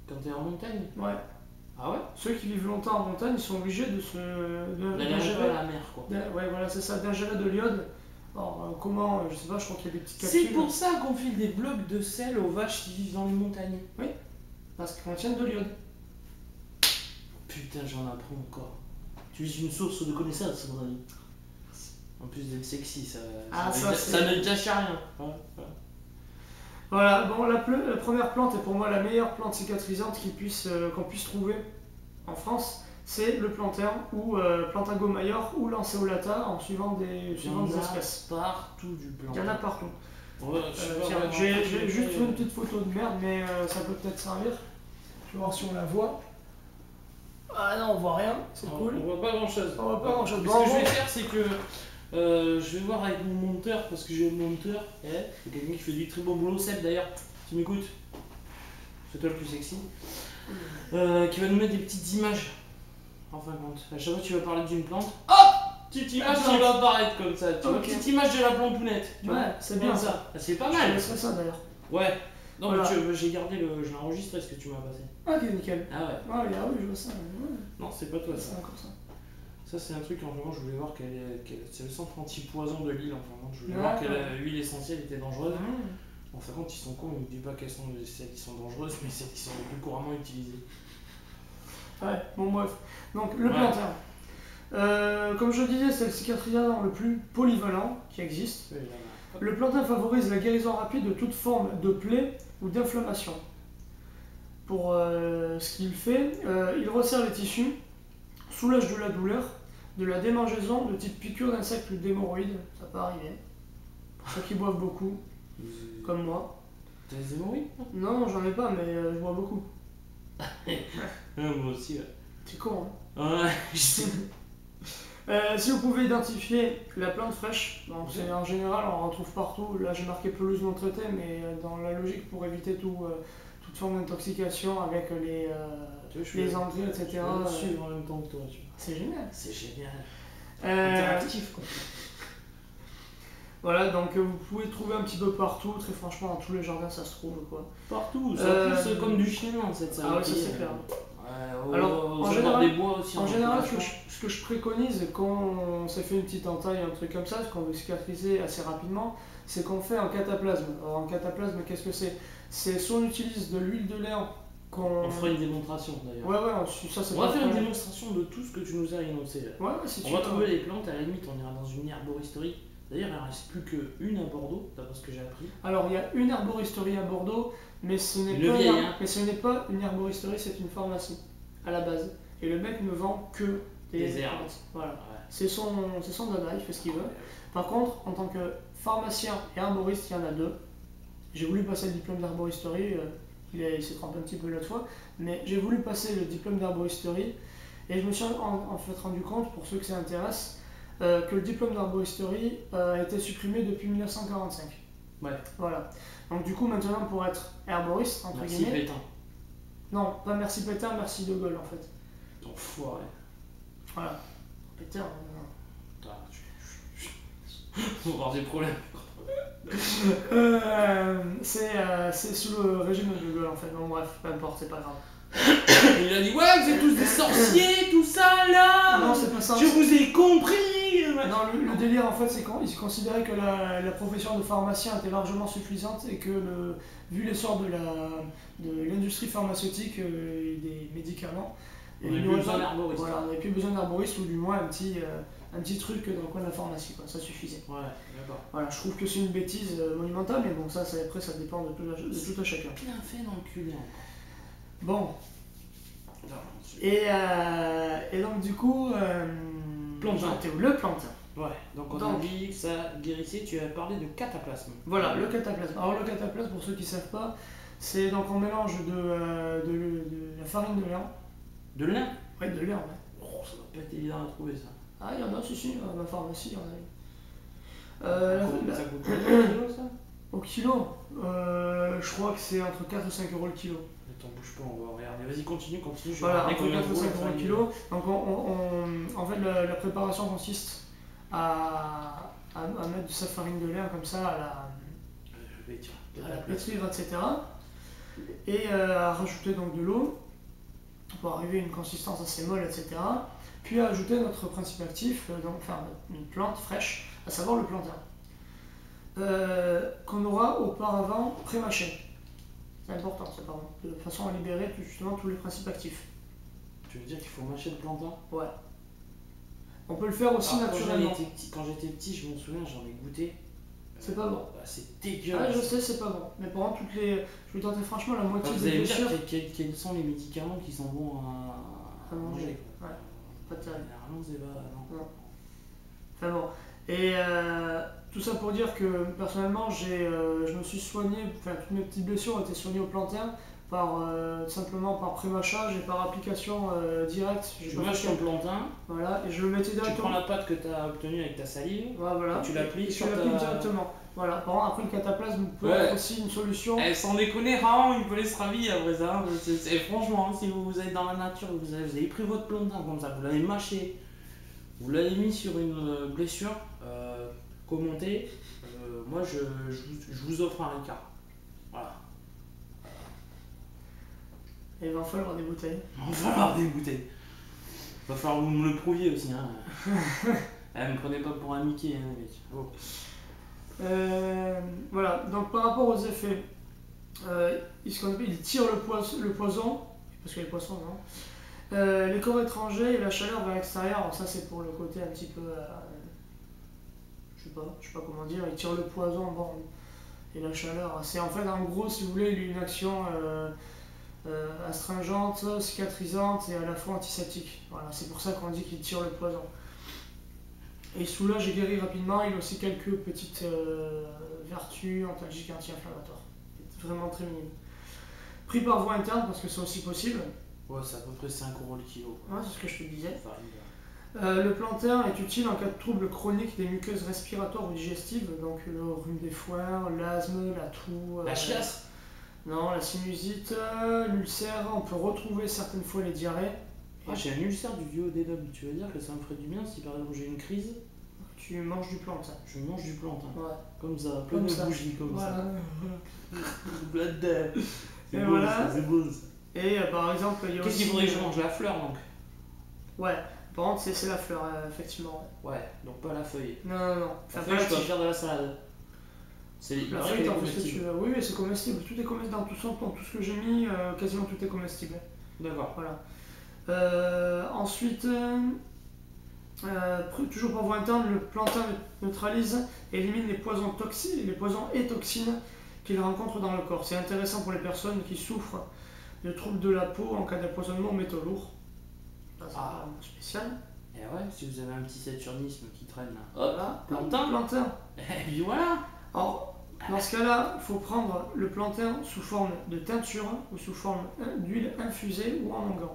Quand t'es en montagne? Ouais. Ah ouais? Ceux qui vivent longtemps en montagne, ils sont obligés D'aller pas à la mer quoi. Ouais, voilà, c'est ça, d'ingérer de l'iode. Alors, comment, je sais pas, je crois qu'il y a des petites C'est capsules. pour ça qu'on file des blocs de sel aux vaches qui vivent dans les montagnes. Parce qu'ils contiennent de l'iode. Putain, j'en apprends encore. Tu es une source de connaissances, mon ami. En plus d'être sexy, ça ne gâche rien. Voilà, bon, la première plante est pour moi la meilleure plante cicatrisante qu'on puisse trouver en France. C'est le plantain ou Plantago major ou lanceolata en suivant des espèces. Partout du plan. Il y en a partout. Ouais, Tiens, j'ai juste fait une petite photo de merde, mais ça peut peut-être servir. Je vais voir si on la voit. Ah non, on voit rien, c'est cool. On voit pas grand chose. On voit pas grand chose. Ce que je vais faire, c'est que je vais voir avec mon monteur, parce que j'ai un monteur. C'est quelqu'un qui fait du très bon boulot. Seb d'ailleurs, tu m'écoutes? C'est toi le plus sexy. Qui va nous mettre des petites images. En fin de compte, à chaque fois que tu vas parler d'une plante, hop! Petite image qui va apparaître comme ça. Tu vois, petite image de la plompounette. Ouais, c'est bien ça. C'est pas Je mal. laisserai ça d'ailleurs. Ouais. Non, Voilà. mais j'ai gardé je l'ai enregistré ce que tu m'as passé. Ok, nickel. Ah ouais. Ah oui, je vois ça. Ouais. Non, c'est pas toi ça. C'est encore ça. Ça, c'est un truc en vraiment, je voulais voir c'est le centre anti-poison de l'île. Enfin, je voulais Ouais, voir que ouais. l'huile essentielle était dangereuse. Mmh. En fin de compte, ils sont cons, ils ne disent pas quelles sont celles qui sont dangereuses, mais celles qui sont les plus couramment utilisées. Ouais, bon bref. Donc le Ouais. plantain. Comme je disais, c'est le cicatrisant le plus polyvalent qui existe. Ouais, là. Le plantain favorise la guérison rapide de toute forme de plaie ou d'inflammation. Pour ce qu'il fait, il resserre les tissus, soulage de la douleur, de la démangeaison de type piqûre d'insectes ou d'hémorroïdes, ça peut arriver. ceux qui boivent beaucoup, comme moi. T'as des hémorroïdes? Non, j'en ai pas, mais je bois beaucoup. Moi aussi, ouais. C'est con, Ouais, je sais. Si vous pouvez identifier la plante fraîche, donc c'est en général on en retrouve partout. Là j'ai marqué pelouse non traitée, mais dans la logique pour éviter toute forme d'intoxication avec les engrais, etc. Je vais suivre en même temps que toi, tu vois. C'est génial. C'est génial. Euh, Interactif, quoi. voilà, donc vous pouvez trouver un petit peu partout, très franchement dans tous les jardins ça se trouve quoi. Partout, ça pousse comme du chien dans cette salle. Ah ouais, ça c'est clair. Ouais, Alors, en général, des bois aussi. En général, ce que je préconise quand on s'est fait une petite entaille, un truc comme ça, ce qu'on veut cicatriser assez rapidement, c'est qu'on fait un cataplasme. Alors, un cataplasme, qu'est-ce que c'est? C'est soit on utilise de l'huile de lin qu'on. On fera une démonstration d'ailleurs. Ouais, ça c'est On va faire une démonstration de tout ce que tu nous as énoncé. Ouais, si on tu va veux. trouver les plantes, à la limite, on ira dans une herboristerie. D'ailleurs, il ne reste plus qu'une à Bordeaux, d'après ce que j'ai appris. Alors, il y a une herboristerie à Bordeaux, mais ce n'est pas une herboristerie, c'est une pharmacie à la base. Et le mec ne vend que des herbes. Voilà. Ouais. C'est son dada, il fait ce qu'il veut. Par contre, en tant que pharmacien et herboriste, il y en a deux. J'ai voulu passer le diplôme d'herboristerie, il s'est trompé un petit peu l'autre fois, mais j'ai voulu passer le diplôme d'herboristerie et je me suis en fait rendu compte, pour ceux que ça intéresse, que le diplôme d'herboristerie a été supprimé depuis 1945. Ouais. Voilà. Donc du coup, maintenant, pour être herboriste, entre merci guillemets... Pétain. Non, pas merci Pétain, merci De Gaulle, en fait. Enfoiré. Voilà. Pétain, On va avoir des problèmes. c'est sous le régime de Gaulle, en fait. Bon, bref, peu importe, c'est pas grave. Il a dit ouais, vous êtes tous des sorciers, tout ça là. Non, c'est pas ça. Je vous ai compris. Non, le délire en fait, c'est qu'ils considéraient que la profession de pharmacien était largement suffisante et que vu l'essor de l'industrie pharmaceutique et des médicaments, on n'avait plus besoin d'herboriste. Voilà, on n'avait plus besoin d'herboriste ou du moins un petit truc dans le coin de la pharmacie, quoi. Ça suffisait. Ouais, d'accord. Voilà, je trouve que c'est une bêtise monumentale, mais bon, après ça dépend de tout à chacun. Bien fait d'enculé. Bon. Et donc du coup, plantain. Le plantain. Ouais, donc on a dit que ça guérissait, tu as parlé de cataplasme. Voilà, le cataplasme. Alors le cataplasme, pour ceux qui ne savent pas, c'est donc un mélange de la farine de lin. De lin? Ouais, de lin, ouais. Oh, ça doit pas être évident à trouver ça. Ah, il y en a, si, à ma pharmacie, il y en a eu. Ça coûte combien au kilo, ça? Au kilo, je crois que c'est entre 4 et 5 euros le kilo. Attends, bouge pas, on va regarder. Vas-y, continue. Voilà, entre 4 et 5 euros le kilo. Donc en fait, la préparation consiste à mettre de sa farine de lin comme ça à la pétrir, etc. Et à rajouter donc de l'eau pour arriver à une consistance assez molle, etc. Puis à ajouter notre principe actif, une plante fraîche, à savoir le plantain, qu'on aura auparavant pré-mâché. C'est important, ça, pardon, de façon à libérer justement tous les principes actifs. Tu veux dire qu'il faut mâcher le plantain? Ouais. On peut le faire aussi naturellement. Quand j'étais petit, je m'en souviens, j'en ai goûté. C'est pas bon. C'est dégueulasse. Ah, je sais, c'est pas bon. Mais pour moi, je vais tenter franchement la moitié des blessures. Quels sont les médicaments qui sont bons à manger? Ouais, pas terrible. Généralement, c'est pas. Non. Enfin bon. Et tout ça pour dire que personnellement, je me suis soigné, toutes mes petites blessures ont été soignées au plantain simplement par pré-mâchage et par application directe. Tu mâches ton plantain, voilà, et je le mettais directement. Tu prends la pâte que tu as obtenue avec ta salive, voilà, et tu l'appliques directement. Voilà, par contre, après le cataplasme peut être aussi une solution. Sans déconner, vraiment, il peut laisser ravi après ça. Et franchement, si vous êtes dans la nature, vous avez pris votre plantain comme ça, vous l'avez mâché, vous l'avez mis sur une blessure, commentez, moi je vous offre un Ricard. Voilà. Et il va falloir des bouteilles. Il va falloir des bouteilles. Il va falloir que vous me le prouviez aussi. Hein. Me prenez pas pour un Mickey, hein, mec. Oh. Voilà, donc par rapport aux effets, il tire le poison, parce qu'il y a les poissons, non, les corps étrangers et la chaleur vers l'extérieur. Alors ça c'est pour le côté un petit peu, je sais pas comment dire, il tire le poison, bon, et la chaleur. C'est en fait, en gros, si vous voulez, une action astringente, cicatrisante et à la fois antiseptique. Voilà, c'est pour ça qu'on dit qu'il tire le poison. Et il soulage et guérit rapidement. Il a aussi quelques petites vertus antalgiques et anti-inflammatoires. C'est vraiment très minime. Pris par voie interne parce que c'est aussi possible. Ouais, c'est à peu près 5 € le kilo. Ouais, c'est ce que je te disais. Enfin, Le plantain est utile en cas de troubles chroniques des muqueuses respiratoires ou digestives, donc le rhume des foins, l'asthme, la toux. la chiasse. Non, la sinusite, l'ulcère, on peut retrouver certaines fois les diarrhées. Ah, j'ai un ulcère du duodénum. Tu veux dire que ça me ferait du bien si par exemple j'ai une crise? Tu manges du plantain. Je mange du plantain. Ouais. Comme ça, plein Comme de ça. bougies comme Voilà. ça. C'est Et bon, voilà. ça, c'est bon ça. Et par exemple, il y a Qu'est-ce aussi. qu'il faudrait que je mange? La fleur donc? Ouais, par contre, c'est la fleur, effectivement. Ouais, donc pas la feuille. Non. La Enfin, feuille, pas je peux la faire de la salade. La feuille, t'en fais ce que tu veux. Oui, c'est comestible. Tout est comestible dans tout ce que j'ai mis, quasiment tout est comestible. D'accord. Voilà. Ensuite, toujours par voie interne, le plantain neutralise et élimine les poisons et toxines qu'il rencontre dans le corps. C'est intéressant pour les personnes qui souffrent de troubles de la peau en cas d'empoisonnement aux métaux lourds. Ça, c'est un peu spécial. Et ouais, si vous avez un petit saturnisme qui traîne là. Voilà. Plantain. Et puis voilà. Alors, dans ce cas-là, il faut prendre le plantain sous forme de teinture ou sous forme d'huile infusée ou en onguent.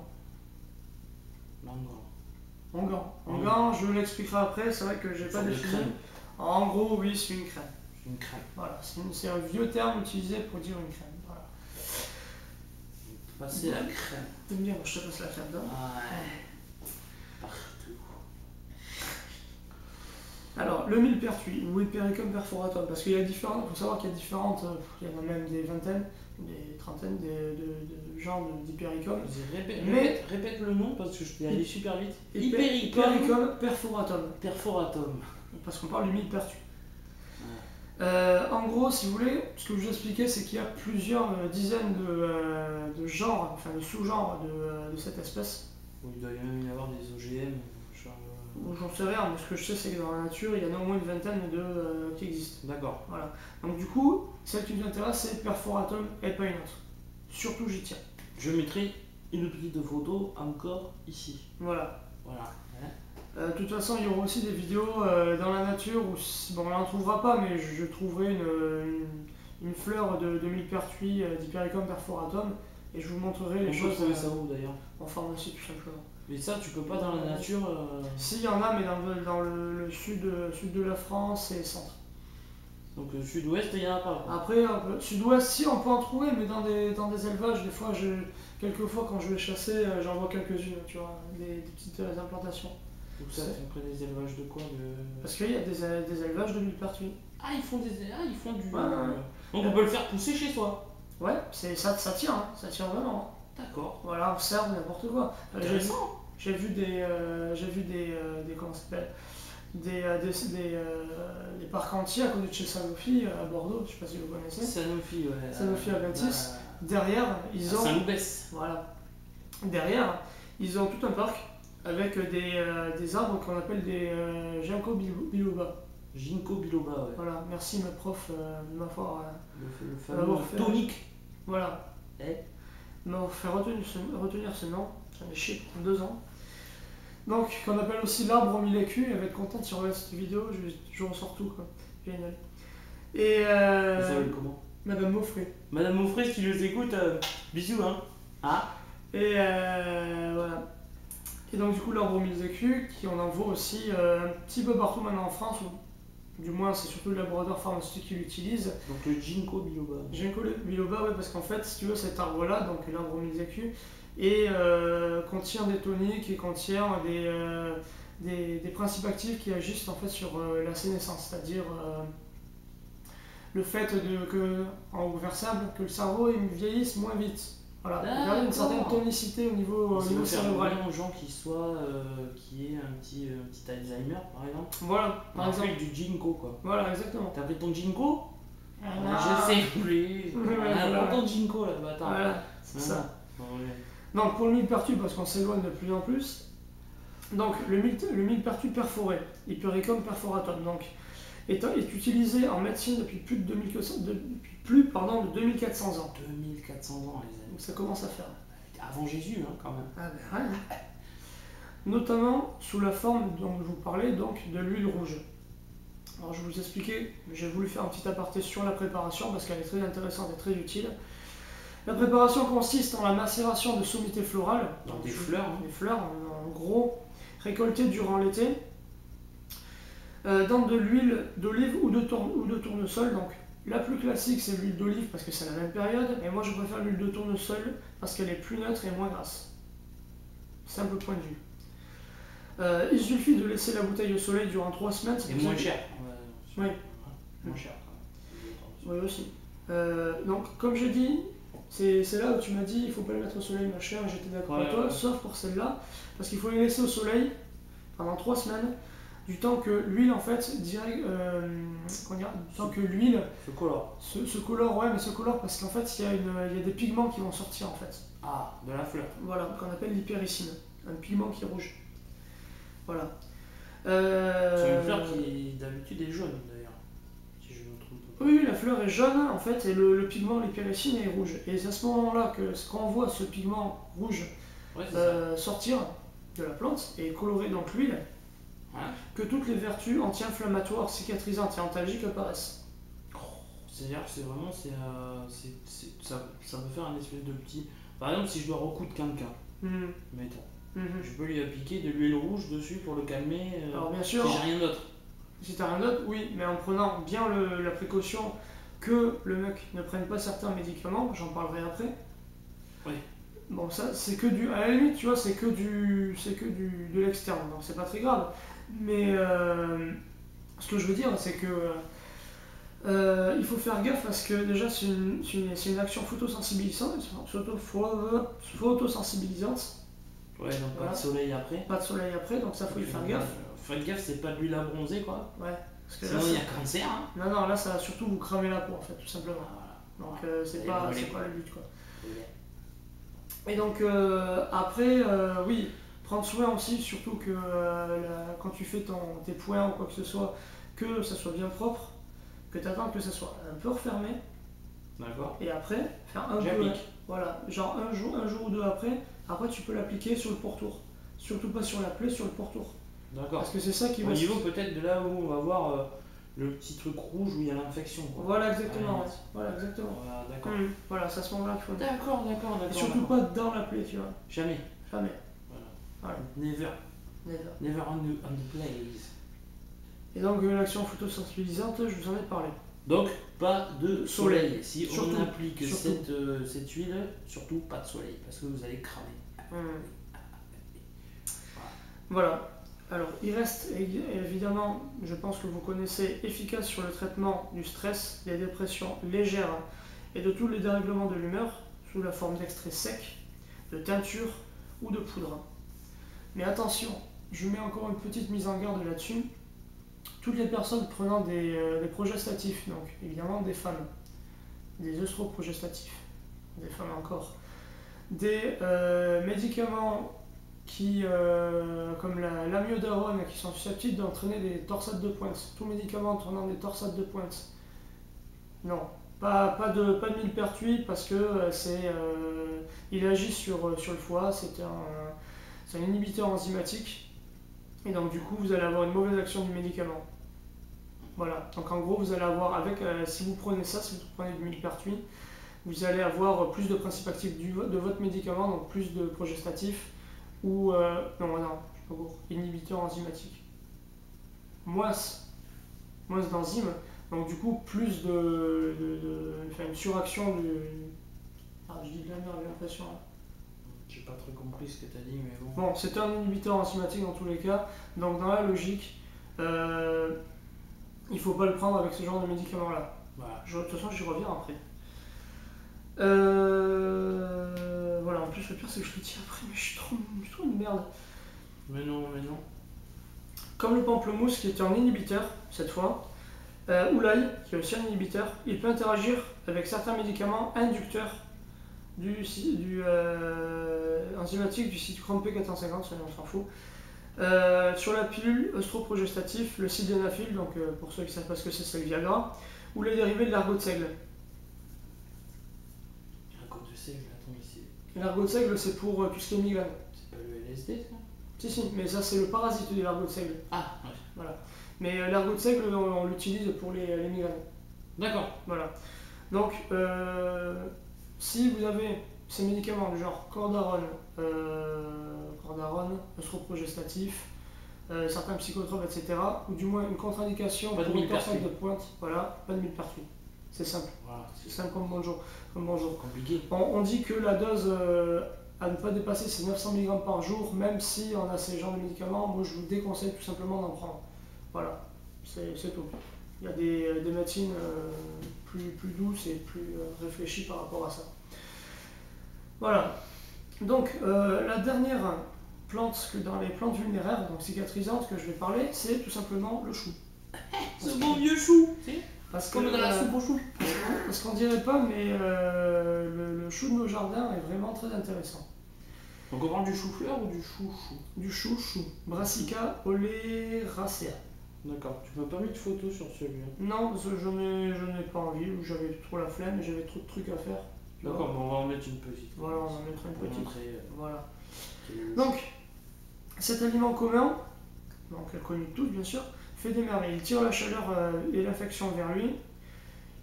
Onguent, je l'expliquerai après, c'est vrai que j'ai pas défini. En gros, oui, c'est une crème. Une crème. Voilà, c'est un vieux terme utilisé pour dire une crème. Voilà. Passer la crème. T'aimes bien, je te passe la crème dedans. Ouais. Partout. Alors, le millepertuis ou Hypericum perforatum, parce qu'il y a différentes, il faut savoir qu'il y a différentes, il y en a même des vingtaines, des trentaines de genres d'Hypericum. Répète le nom parce que je vais aller super vite. Hypericum perforatum. Parce qu'on parle du millepertuis. En gros, si vous voulez, ce que je vous expliquais, c'est qu'il y a plusieurs dizaines de genres, enfin de sous-genres de cette espèce. Il doit même y avoir des OGM. J'en sais rien, mais ce que je sais, c'est que dans la nature, il y en a au moins une vingtaine qui existent. D'accord. Voilà. Donc du coup, celle qui nous intéresse, c'est perforatum et pas une autre. Surtout, j'y tiens. Je mettrai une petite photo encore ici. Voilà. Ouais. De toute façon, il y aura aussi des vidéos dans la nature où, bon, on n'en trouvera pas, mais je trouverai une fleur de millepertuis d'Hypericum perforatum et je vous montrerai les choses. On peut trouver ça où d'ailleurs? En pharmacie, tout simplement. Mais ça, tu peux pas dans la nature. Si, il y en a, mais dans le sud de la France et centre. Donc sud-ouest, il n'y en a pas. Après, sud-ouest, si, on peut en trouver, mais dans des élevages, des fois, quelquefois, quand je vais chasser, j'en vois quelques-unes, tu vois, des petites implantations. Donc ça, tu prends des élevages de quoi Parce qu'il y a des élevages de millepertuis. Ah, ils font du. Ouais. Donc on peut le faire pousser chez soi. Ouais, ça tient, hein, ça tient vraiment. D'accord. Voilà, on serve n'importe quoi. Intéressant. J'ai vu des comment ça s'appelle, des parcs entiers à côté de chez Sanofi à Bordeaux, je sais pas si vous connaissez. Sanofi, ouais. Sanofi à Baptiste. Derrière, ils ont. Saint-Loubès. Voilà. Derrière, ils ont tout un parc avec des arbres qu'on appelle des ginkgo biloba. Ginkgo biloba, ouais. Voilà, merci ma prof de m'avoir. Le fameux tonique. Voilà. M'avoir fait retenir ce nom. J'en ai chié pendant 2 ans. Donc, qu'on appelle aussi l'arbre aux 1000 écus. Elle va être contente si on regarde cette vidéo, je ressors tout, quoi. Génial. Et Vous savez comment? Madame Maufré. Madame Maufré, si tu nous écoutes, bisous, hein. Ah. Et voilà. Et donc, du coup, l'arbre aux 1000 écus, qui on en voit aussi un petit peu partout maintenant en France, ou du moins, c'est surtout le laboratoire pharmaceutique qui l'utilise. Donc, le ginkgo biloba. Ginkgo biloba, ouais, parce qu'en fait, si tu veux, cet arbre-là, donc l'arbre aux 1000 écus, et contient des toniques et contient des principes actifs qui agissent en fait sur la sénescence, c'est-à-dire le fait en reversable que le cerveau vieillisse moins vite. Voilà, il y a une certaine tonicité au niveau cérébral. Aux gens qui aient un petit Alzheimer par exemple. Voilà, par exemple. Du ginkgo quoi. Voilà, exactement. T'as pris ton ginkgo? Je sais plus. Ton ginkgo là, bâtard. Voilà, c'est ça. Ouais. Donc pour le millepertuis, parce qu'on s'éloigne de plus en plus, donc le millepertuis perforé, Hypericum perforatum, donc, est utilisé en médecine depuis plus de 2400 ans. 2400 ans, les amis. Donc ça commence à faire. Avant Jésus, hein, quand même. Ah ben ouais. notamment sous la forme dont je vous parlais, donc de l'huile rouge. Alors je vais vous expliquer, j'ai voulu faire un petit aparté sur la préparation parce qu'elle est très intéressante et très utile. La préparation consiste en la macération de sommités florales, Donc des fleurs, hein. des fleurs en gros, récoltées durant l'été, dans de l'huile d'olive ou de tournesol. Donc la plus classique c'est l'huile d'olive parce que c'est la même période, mais moi je préfère l'huile de tournesol parce qu'elle est plus neutre et moins grasse. Simple point de vue. Il suffit de laisser la bouteille au soleil durant 3 semaines. C'est moins cher. Oui. Moins cher. Oui aussi. Donc comme j'ai dit, c'est là où tu m'as dit il faut pas les mettre au soleil ma chère, et j'étais d'accord avec toi, sauf pour celle-là, parce qu'il faut les laisser au soleil pendant 3 semaines, du temps que l'huile en fait, tant que l'huile Se colore. se colore, ouais mais se colore parce qu'en fait il y a des pigments qui vont sortir en fait. Ah, de la fleur. Voilà, qu'on appelle l'hypéricine, un pigment qui est rouge. Voilà. C'est une fleur qui d'habitude est jaune d'ailleurs, si je me trompe pas. Oui, la fleur est jaune en fait et le pigment, l'hypéricine est rouge. Et c'est à ce moment-là que quand on voit ce pigment rouge sortir de la plante et colorer donc l'huile, que toutes les vertus anti-inflammatoires, cicatrisantes et antalgiques apparaissent. C'est-à-dire que c'est vraiment, ça peut faire un espèce de petit... Par exemple, si je dois recoudre quelqu'un, mettons, je peux lui appliquer de l'huile rouge dessus pour le calmer. Alors bien sûr, si j'ai rien d'autre. Si t'as rien d'autre, oui, mais en prenant bien la précaution que le mec ne prenne pas certains médicaments, j'en parlerai après. Oui. Bon, ça, c'est que du... À la limite, tu vois, c'est que de l'externe, donc c'est pas très grave. Mais ce que je veux dire, c'est que il faut faire gaffe parce que déjà, c'est une action photosensibilisante. Ouais, donc pas de soleil après. Pas de soleil après, donc ça, faut y faire gaffe. Faites gaffe, c'est pas de l'huile à bronzer, quoi. Ouais. Parce que sinon, là, il y a cancer. Hein. Non, là, ça va surtout vous cramer la peau, en fait, tout simplement. Donc, c'est pas le but, quoi. Et donc, après, oui, prendre soin aussi, surtout que quand tu fais tes points ou quoi que ce soit, que ça soit bien propre, que tu attends que ça soit un peu refermé. D'accord. Et après, faire un peu. Voilà, genre un jour ou deux après tu peux l'appliquer sur le pourtour. Surtout pas sur la plaie, sur le pourtour. D'accord. Parce que c'est ça qui va. Au niveau peut-être de là où on va voir le petit truc rouge où il y a l'infection. Voilà, exactement. Voilà, exactement. Voilà, d'accord. Voilà, c'est à ce moment-là qu'il faut. D'accord. Et surtout pas dans la plaie, tu vois. Jamais. Voilà. Never on the place. Et donc l'action photosensibilisante, je vous en ai parlé. Donc pas de soleil. Si surtout, on applique cette huile, surtout pas de soleil parce que vous allez cramer. Voilà. Alors il reste évidemment, je pense que vous connaissez, efficace sur le traitement du stress, des dépressions légères et de tous les dérèglements de l'humeur sous la forme d'extraits secs, de teinture ou de poudre. Mais attention, je mets encore une petite mise en garde là-dessus. Toutes les personnes prenant des progestatifs, donc évidemment des femmes, des œstroprogestatifs, des femmes encore, des médicaments qui, comme l'amiodarone, qui sont susceptibles d'entraîner des torsades de pointe. Tout médicament entraînant des torsades de pointe. Non, pas de millepertuis parce que il agit sur le foie, c'est un inhibiteur enzymatique. Et donc du coup, vous allez avoir une mauvaise action du médicament. Voilà, donc en gros, vous allez avoir si vous prenez ça, si vous prenez du millepertuis, vous allez avoir plus de principes actifs de votre médicament, donc plus de progestatifs, ou inhibiteur enzymatique. Moins d'enzymes, donc du coup, plus une suraction du... Ah, je dis de la merde, j'ai l'impression là. J'ai pas trop compris ce que tu as dit, mais bon. Bon, c'est un inhibiteur enzymatique dans tous les cas, donc dans la logique, il faut pas le prendre avec ce genre de médicament là. Voilà. De toute façon, j'y reviens après. Voilà, en plus, le pire c'est que je le dis après, mais je suis trop une merde. Mais non. Comme le pamplemousse qui est un inhibiteur, cette fois, ou l'ail qui est aussi un inhibiteur, il peut interagir avec certains médicaments inducteurs du enzymatique du cytochrome P450, on s'en fout. Sur la pilule œstroprogestatif, le sildenafil, donc pour ceux qui ne savent pas ce que c'est le Viagra, ou les dérivés de l'argot de seigle. L'argot de seigle, attends ici. L'argot de seigle, c'est pour tout ce qui est migraine. C'est pas le LSD ça? Si, mais ça c'est le parasite de l'ergot de seigle. Ah, ouais. Voilà. Mais l'ergot de seigle, on l'utilise pour les migraines. D'accord. Voilà. Donc, si vous avez ces médicaments du genre cordarone, estroprogestatif, certains psychotropes, etc., ou du moins une contre-indication Pas de pour une millepertuis. personne de pointe, voilà, pas de millepertuis. C'est simple. Voilà, C'est simple comme bonjour. Comme bonjour. compliqué. On dit que la dose à ne pas dépasser, c'est 900 mg par jour, même si on a ces genres de médicaments. Moi, je vous déconseille tout simplement d'en prendre. Voilà, c'est tout. Il y a des médecines plus douces et plus réfléchies par rapport à ça. Voilà. Donc, la dernière plante que dans les plantes vulnéraires, donc cicatrisantes, que je vais parler, c'est tout simplement le chou. Ce bon vieux chou, Parce que, comme dans la soupe au chou. parce qu'on dirait pas, mais le chou de nos jardins est vraiment très intéressant. Donc on parle du chou-fleur ou du chou-chou? Du chou. Brassica oleracea. D'accord. Tu m'as pas mis de photo sur celui-là. Non, parce que je n'ai pas envie, ou j'avais trop la flemme et j'avais trop de trucs à faire. D'accord, mais on va en mettre une petite. Voilà, on en mettra une Pour petite. montrer, Voilà. que- Donc, cet aliment commun, donc connu de tous bien sûr, fait des merveilles. Il tire la chaleur et l'infection vers lui.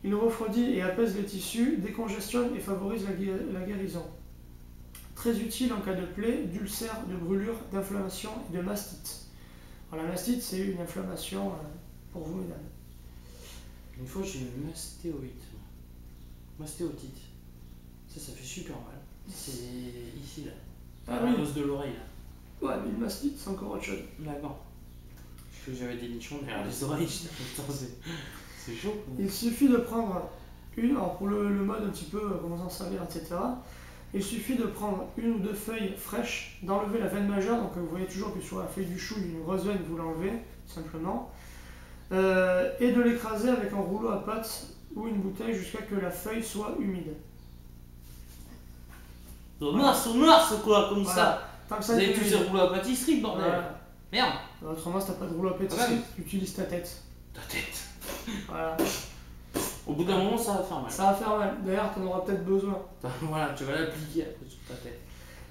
Il refroidit et apaise les tissus, décongestionne et favorise la guérison. Très utile en cas de plaie, d'ulcère, de brûlure, d'inflammation et de mastite. Alors, la mastite, c'est une inflammation pour vous, mesdames. Une fois j'ai une mastéotite. Ça fait super mal. C'est ici là. Ah À oui. l'os de l'oreille là. Ouais, mais une mastite, c'est encore autre chose. D'accord. Parce que j'avais des nichons derrière les oreilles, j'étais putain, c'est chaud. Quoi. Il suffit de prendre alors pour le mode un petit peu comment s'en servir, etc. Il suffit de prendre une ou deux feuilles fraîches, d'enlever la veine majeure, donc vous voyez toujours que sur la feuille du chou, il y a une grosse veine, vous l'enlevez, simplement, et de l'écraser avec un rouleau à pâte ou une bouteille jusqu'à ce que la feuille soit humide. Au mars quoi, comme Voilà. ça. Tant que Vous ça avez est tous humide. ces rouleaux à pâtisserie, bordel. Voilà. Merde. Autrement, si t'as pas de rouleau à pâte, Ah ouais. tu utilises ta tête. Ta tête. Voilà. Au bout d'un moment, ça va faire mal. Ça va faire mal. D'ailleurs, t'en auras peut-être besoin. Voilà, tu vas l'appliquer après sur ta tête.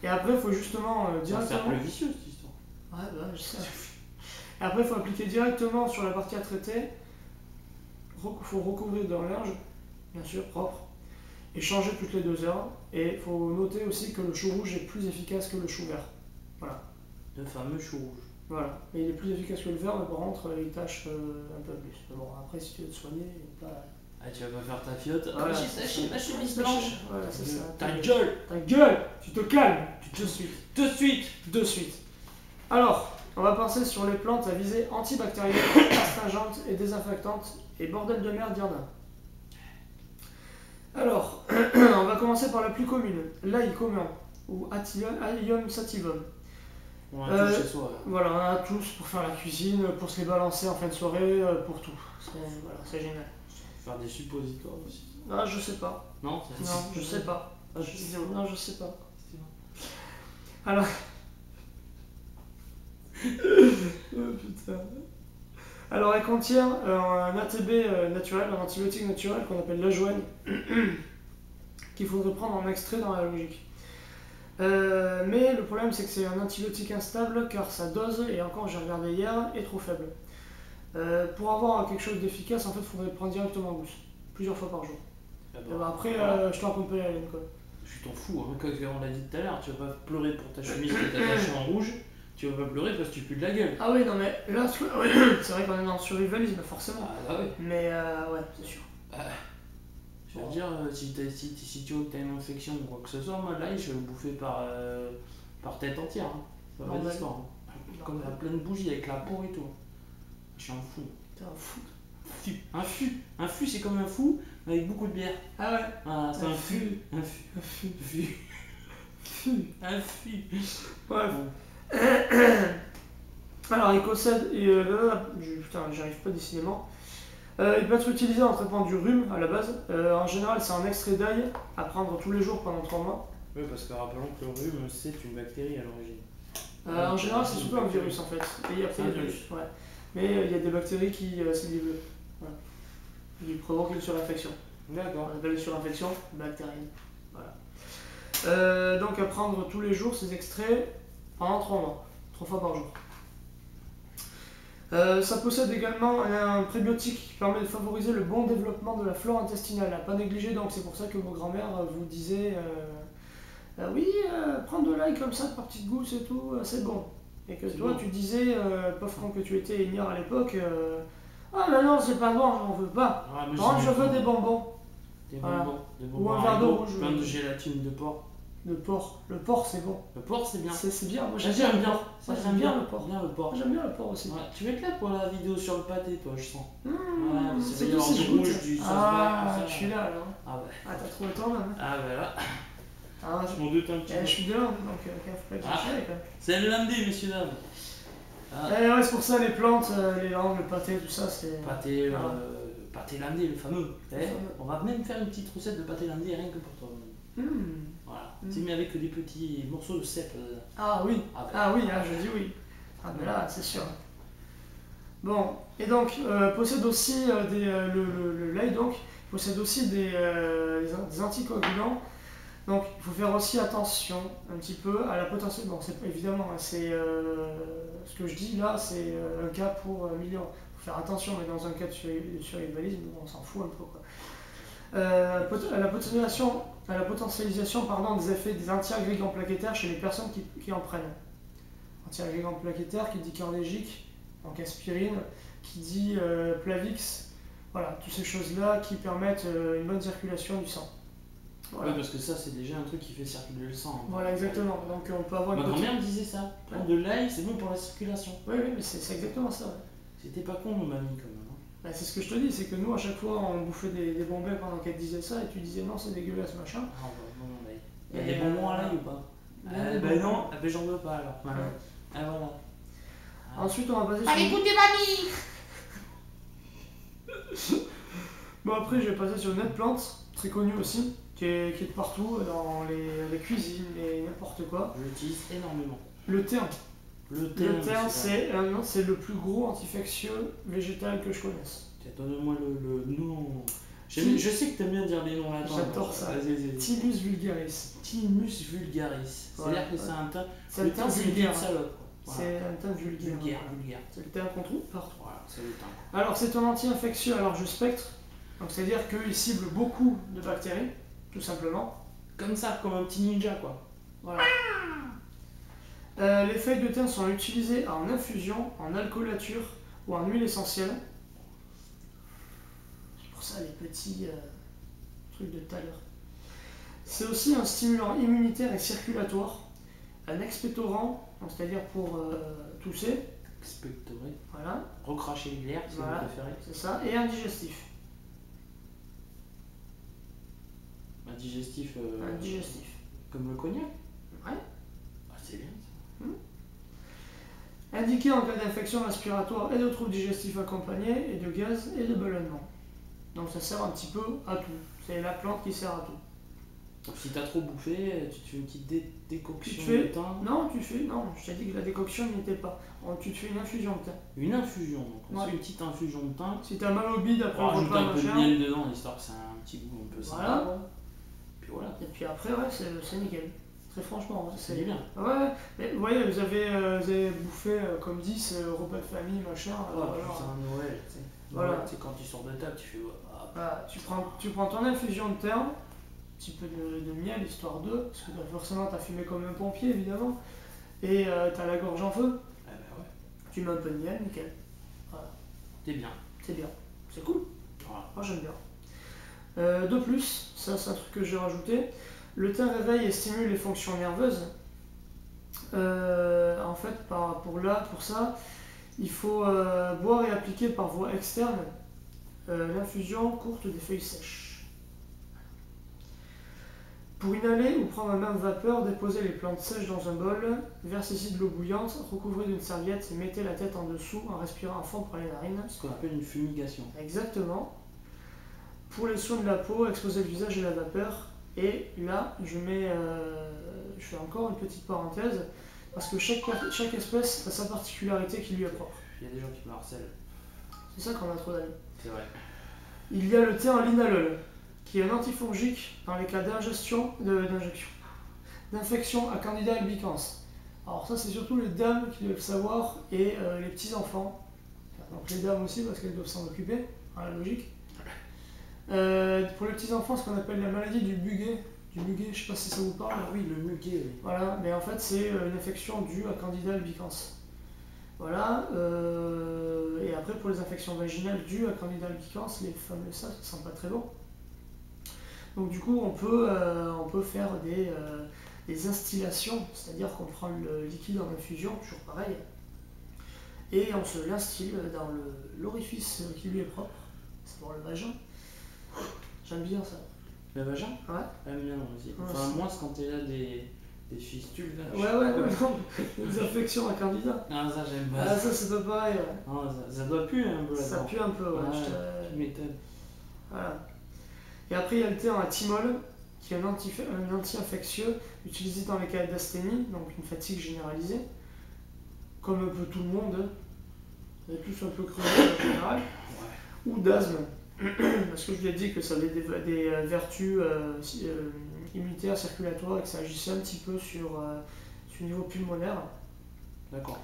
Et après, il faut justement Ça va faire directement. plus vicieux cette histoire. Ouais, bah, je sais. Et après, il faut appliquer directement sur la partie à traiter. Il faut recouvrir d'un linge, bien sûr, propre. Et changer toutes les 2 heures. Et il faut noter aussi que le chou rouge est plus efficace que le chou vert. Voilà. Le fameux chou rouge. Voilà. Et il est plus efficace que le vert, mais par contre, il tâche un peu plus. Mais bon, après, si tu veux te soigner, pas. Ah, tu vas pas faire ta fiotte. Voilà, J'ai c'est saché ça. ma chemise blanche. Voilà, c'est ça. Ta gueule. Ta gueule. Tu te calmes. De suite. De suite. De suite. Alors, on va passer sur les plantes à visée antibactérienne, astringente et désinfectante, et bordel de merde, il y en a. Alors, on va commencer par la plus commune, l'ail commun, ou Allium sativum. On a tout chez soi. Voilà, on en a tous pour faire la cuisine, pour se les balancer en fin de soirée, pour tout. Voilà, c'est génial. Faire des suppositoires aussi. Ah, je sais pas. Non, Non, je sais pas. Ah, je Non, je sais pas. C'était bon. Alors. Oh putain. Alors, elle contient un ATB naturel, un antibiotique naturel qu'on appelle l'ajoine, qu'il faudrait prendre en extrait dans la logique. Mais le problème, c'est que c'est un antibiotique instable car sa dose, et encore j'ai regardé hier, est trop faible. Pour avoir quelque chose d'efficace, en fait, il faudrait le prendre directement en gousse, plusieurs fois par jour. Ah Et bah, bah, après, voilà. je te raconte pas la laine, quoi. Je t'en fous, hein. Comme on l'a dit tout à l'heure, tu vas pas pleurer pour ta chemise qui est attachée en rouge, tu vas pas pleurer parce que tu pues de la gueule. Ah oui, non mais là, c'est vrai qu'on est dans le survivalisme, forcément. Ah bah oui. Mais ouais, c'est sûr. Je veux dire, si tu vois que t'as une infection ou quoi que ce soit, moi là, je vais le bouffer par tête entière. Hein. C'est pas Normal. d'histoire. Hein. Comme la pleine bougie avec la peau et tout. Je suis un fou. T'es un fou. Un fût. Un fût, c'est comme un fou avec beaucoup de bière. Ah ouais. Ah, c'est Un un fût. fût. Un fût. Un fût. Fût. Fût. Un fût. Bref. Bon. Alors, il possède. Putain, j'arrive pas décidément. Il peut être utilisé en traitement du rhume à la base. En général, c'est un extrait d'ail à prendre tous les jours pendant 3 mois. Oui, parce que rappelons que le rhume, c'est une bactérie à l'origine. En général, c'est surtout un virus en fait. Et après, C'est un il y a des- virus. ouais. Mais il y a des bactéries qui s'élivrent. Voilà. Ils provoquent une surinfection. D'accord. On appelle une surinfection bactérienne. Voilà. Donc à prendre tous les jours ces extraits pendant 3 mois. 3 fois par jour. Ça possède également un prébiotique qui permet de favoriser le bon développement de la flore intestinale. À pas négliger, donc c'est pour ça que vos grands-mères vous disaient oui, prendre de l'ail comme ça par petites gousses et tout, c'est bon. Et que toi, bon. tu disais, pauvre con que tu étais ignore à l'époque, ah mais non, c'est pas bon, j'en veux pas. Ouais, moi, Par contre, j'ai je mis veux des bonbons. des Voilà. bonbons. Des Ou bonbons un verre d'eau Haribo, rouge. plein de gélatine de porc. De porc. Le porc, c'est bon. Le porc, c'est bien. C'est bien. Moi, Moi, j'aime j'aime bien le bien. porc. Moi, j'aime bien le porc. Bien le porc. Moi, j'aime bien le porc aussi. Ouais, tu vas être là pour la vidéo sur le pâté, toi, je sens. Mmh, Ouais, ça c'est va y tout avoir si du je goûte. rouge, du sauce Ah, blanc, tout ça. je suis là alors. Ah ouais. Ah, t'as trouvé ton homme. Ah ben là, Ah, je m'en doute un petit je peu. suis bien, donc faut pas exagérer quand même. C'est le lundi, messieurs dames. Ah, Ouais, c'est pour ça les plantes, les langues, le pâté, tout ça, c'est. pâté, Voilà. pâté lundi, le fameux. Le Eh, fameux. on va même faire une petite recette de pâté lundi rien que pour toi. Mmh. Voilà. Mm. Tu mets avec des petits morceaux de cèpe. Ah oui, Ah ben. ah oui, ah, je dis oui. Ah mais là, c'est sûr. Bon, et donc, possède aussi le lait, donc, possède aussi des anticoagulants. Donc, il faut faire aussi attention un petit peu à la potentielle. Bon, c'est évidemment, hein, c'est ce que je dis là, c'est un cas pour un million. Il faut faire attention, mais dans un cas de survivalisme, on s'en fout un peu, quoi. À la potentialisation des effets des anti-agrégants plaquettaires chez les personnes qui en prennent. Anti-agrégants plaquettaires qui dit cardégique, donc aspirine, qui dit Plavix, voilà, toutes ces choses-là qui permettent une bonne circulation du sang. Voilà. Oui, parce que ça, c'est déjà un truc qui fait circuler le sang. Hein. Voilà, exactement. Donc on peut avoir Ma une petite- grand-mère me disait ça. Prendre de l'ail, c'est bon pour la circulation. Oui, oui, mais c'est exactement ça. Ouais. C'était pas con, nos mamies, quand même. Hein. Bah, c'est ce que je te dis, c'est que nous, à chaque fois, on bouffait des bonbons pendant qu'elle disait ça, et tu disais non, c'est dégueulasse, machin. Ah, bah, non, non, l'ail. Il y a Et des bonbons à l'ail ou pas des Ben bonbons. non, ben j'en veux pas alors. Ouais. Ah, voilà. Ensuite, on va passer Allez, sur. écoutez mamie. Bon, après, je vais passer sur une autre plante, très connue aussi, qui est de partout, dans les cuisines et n'importe quoi. Je l'utilise énormément. Le thym. Le Le thym, c'est le plus gros antifectieux végétal que je connaisse. Tiens, donne-moi le nom. Ti- Je sais que t'aimes bien dire les noms latins. J'adore ça. Vas-y. Thymus vulgaris. Thymus vulgaris. C'est-à-dire Ouais, que c'est un thym. C'est Le un thym thym, c'est une vulgaire. petite salope. Quoi. Voilà. C'est un thym vulgaire. Vulgaire. C'est le thym qu'on trouve partout. Voilà, c'est le thym. Alors, c'est un anti-infectieux à large spectre. Donc, c'est-à-dire qu'il cible beaucoup de bactéries, tout simplement. Comme ça, comme un petit ninja, quoi. Voilà. Les feuilles de thym sont utilisées en infusion, en alcoolature ou en huile essentielle. C'est pour ça les petits trucs de tout à l'heure. C'est aussi un stimulant immunitaire et circulatoire, un expectorant, donc c'est-à-dire pour tousser, Expectoré. voilà, Recracher l'air, si Voilà. vous préférez. c'est ça, et un digestif. Un digestif. Un digestif. Comme le cognac. Ouais. Ah, c'est bien ça. Indiqué en cas d'infection respiratoire et de troubles digestifs accompagnés, et de gaz et de ballonnement. Donc ça sert un petit peu à tout. C'est la plante qui sert à tout. Donc si t'as trop bouffé, tu te fais une petite décoction Tu te fais- de thym. Non, je t'ai dit que la décoction n'y était pas. Tu te fais une infusion de thym. Une infusion, donc on Ouais. fait une petite infusion de thym. Si t'as mal au bide après On le rajoute repas, un peu de machin, miel dedans, histoire que ça ait un petit goût un peu sympa. voilà. Puis voilà, Et puis après, ouais, c'est nickel. Très franchement, ouais, c'est bien. Ouais, mais vous voyez, vous avez bouffé, comme dit, ce repas de famille, machin. Oh, alors, putain, Noël, tu sais. Voilà. Noël, tu sais, quand tu sors de table, tu fais. Ah, voilà, tu prends ton infusion de thym, un petit peu de miel, histoire d'eux, parce que forcément, t'as fumé comme un pompier, évidemment, et t'as la gorge en feu, eh ben ouais, tu mets un peu de miel, nickel. t'es bien. C'est bien, c'est cool. Voilà. Moi j'aime bien. De plus, ça c'est un truc que j'ai rajouté, le thym réveille et stimule les fonctions nerveuses. En fait, pour ça, il faut boire et appliquer par voie externe l'infusion courte des feuilles sèches. Pour inhaler ou prendre un bain de vapeur, déposez les plantes sèches dans un bol, versez-y de l'eau bouillante, recouvrez d'une serviette et mettez la tête en dessous en respirant à fond par les narines. Ce qu'on appelle une fumigation. Exactement. Pour les soins de la peau, exposez le visage à la vapeur. Et là, je fais encore une petite parenthèse, parce que chaque espèce a sa particularité qui lui est propre. Il y a des gens qui me harcèlent. C'est ça qu'on a trop d'amis. C'est vrai. Il y a le thé en linalol, qui est un antifongique dans les cas d'infection à Candida albicans. Alors ça c'est surtout les dames qui doivent le savoir et les petits enfants. Donc les dames aussi parce qu'elles doivent s'en occuper, à la logique. Pour les petits enfants, ce qu'on appelle la maladie du muguet. Du muguet, je sais pas si ça vous parle. Ah oui, le muguet, oui. Voilà, mais en fait c'est une infection due à Candida albicans. Voilà, et après pour les infections vaginales dues à Candida albicans, les fameux ça sent pas très bon. Donc du coup on peut faire des instillations, c'est-à-dire qu'on prend le liquide en infusion, toujours pareil, et on se l'instille dans l'orifice qui lui est propre, c'est pour le vagin. J'aime bien ça. Le vagin? Ouais. Ah bien aussi. Ouais, Enfin moi c'est quand t'es là des fistules là. Ouais, non, des infections à Candida. Ah ça j'aime pas. Ah ça c'est pas pareil, ouais. Non, ça doit puer un peu là. Ça pue un peu, ouais. Tu m'étonnes. Voilà. Et après il y a le thé en athymol, qui est un anti-infectieux utilisé dans les cas d'asthénie, donc une fatigue généralisée, comme un peu tout le monde, on est tous un peu crevés en général, ou d'asthme, parce que je vous ai dit que ça avait des vertus immunitaires, circulatoires, et que ça agissait un petit peu sur le niveau pulmonaire. D'accord.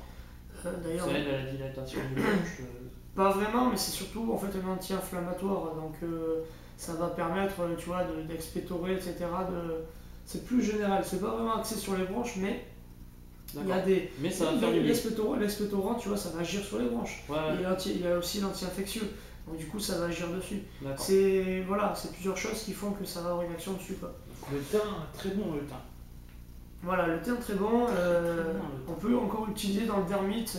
D'ailleurs, ça aide à la dilatation du bronche. Pas vraiment, mais c'est surtout en fait un anti-inflammatoire, donc ça va permettre, tu vois, d'expectorer, etc. C'est plus général, c'est pas vraiment axé sur les branches, mais il y a des. Mais ça va faire du bien. L'expectorant, tu vois, ça va agir sur les branches. Ouais. Il y a aussi l'anti-infectieux, donc du coup ça va agir dessus. D'accord. C'est plusieurs choses qui font que ça va avoir une action dessus, quoi. Le thym, très bon le thym. Voilà, le thym très bon. On peut encore l'utiliser dans les dermites,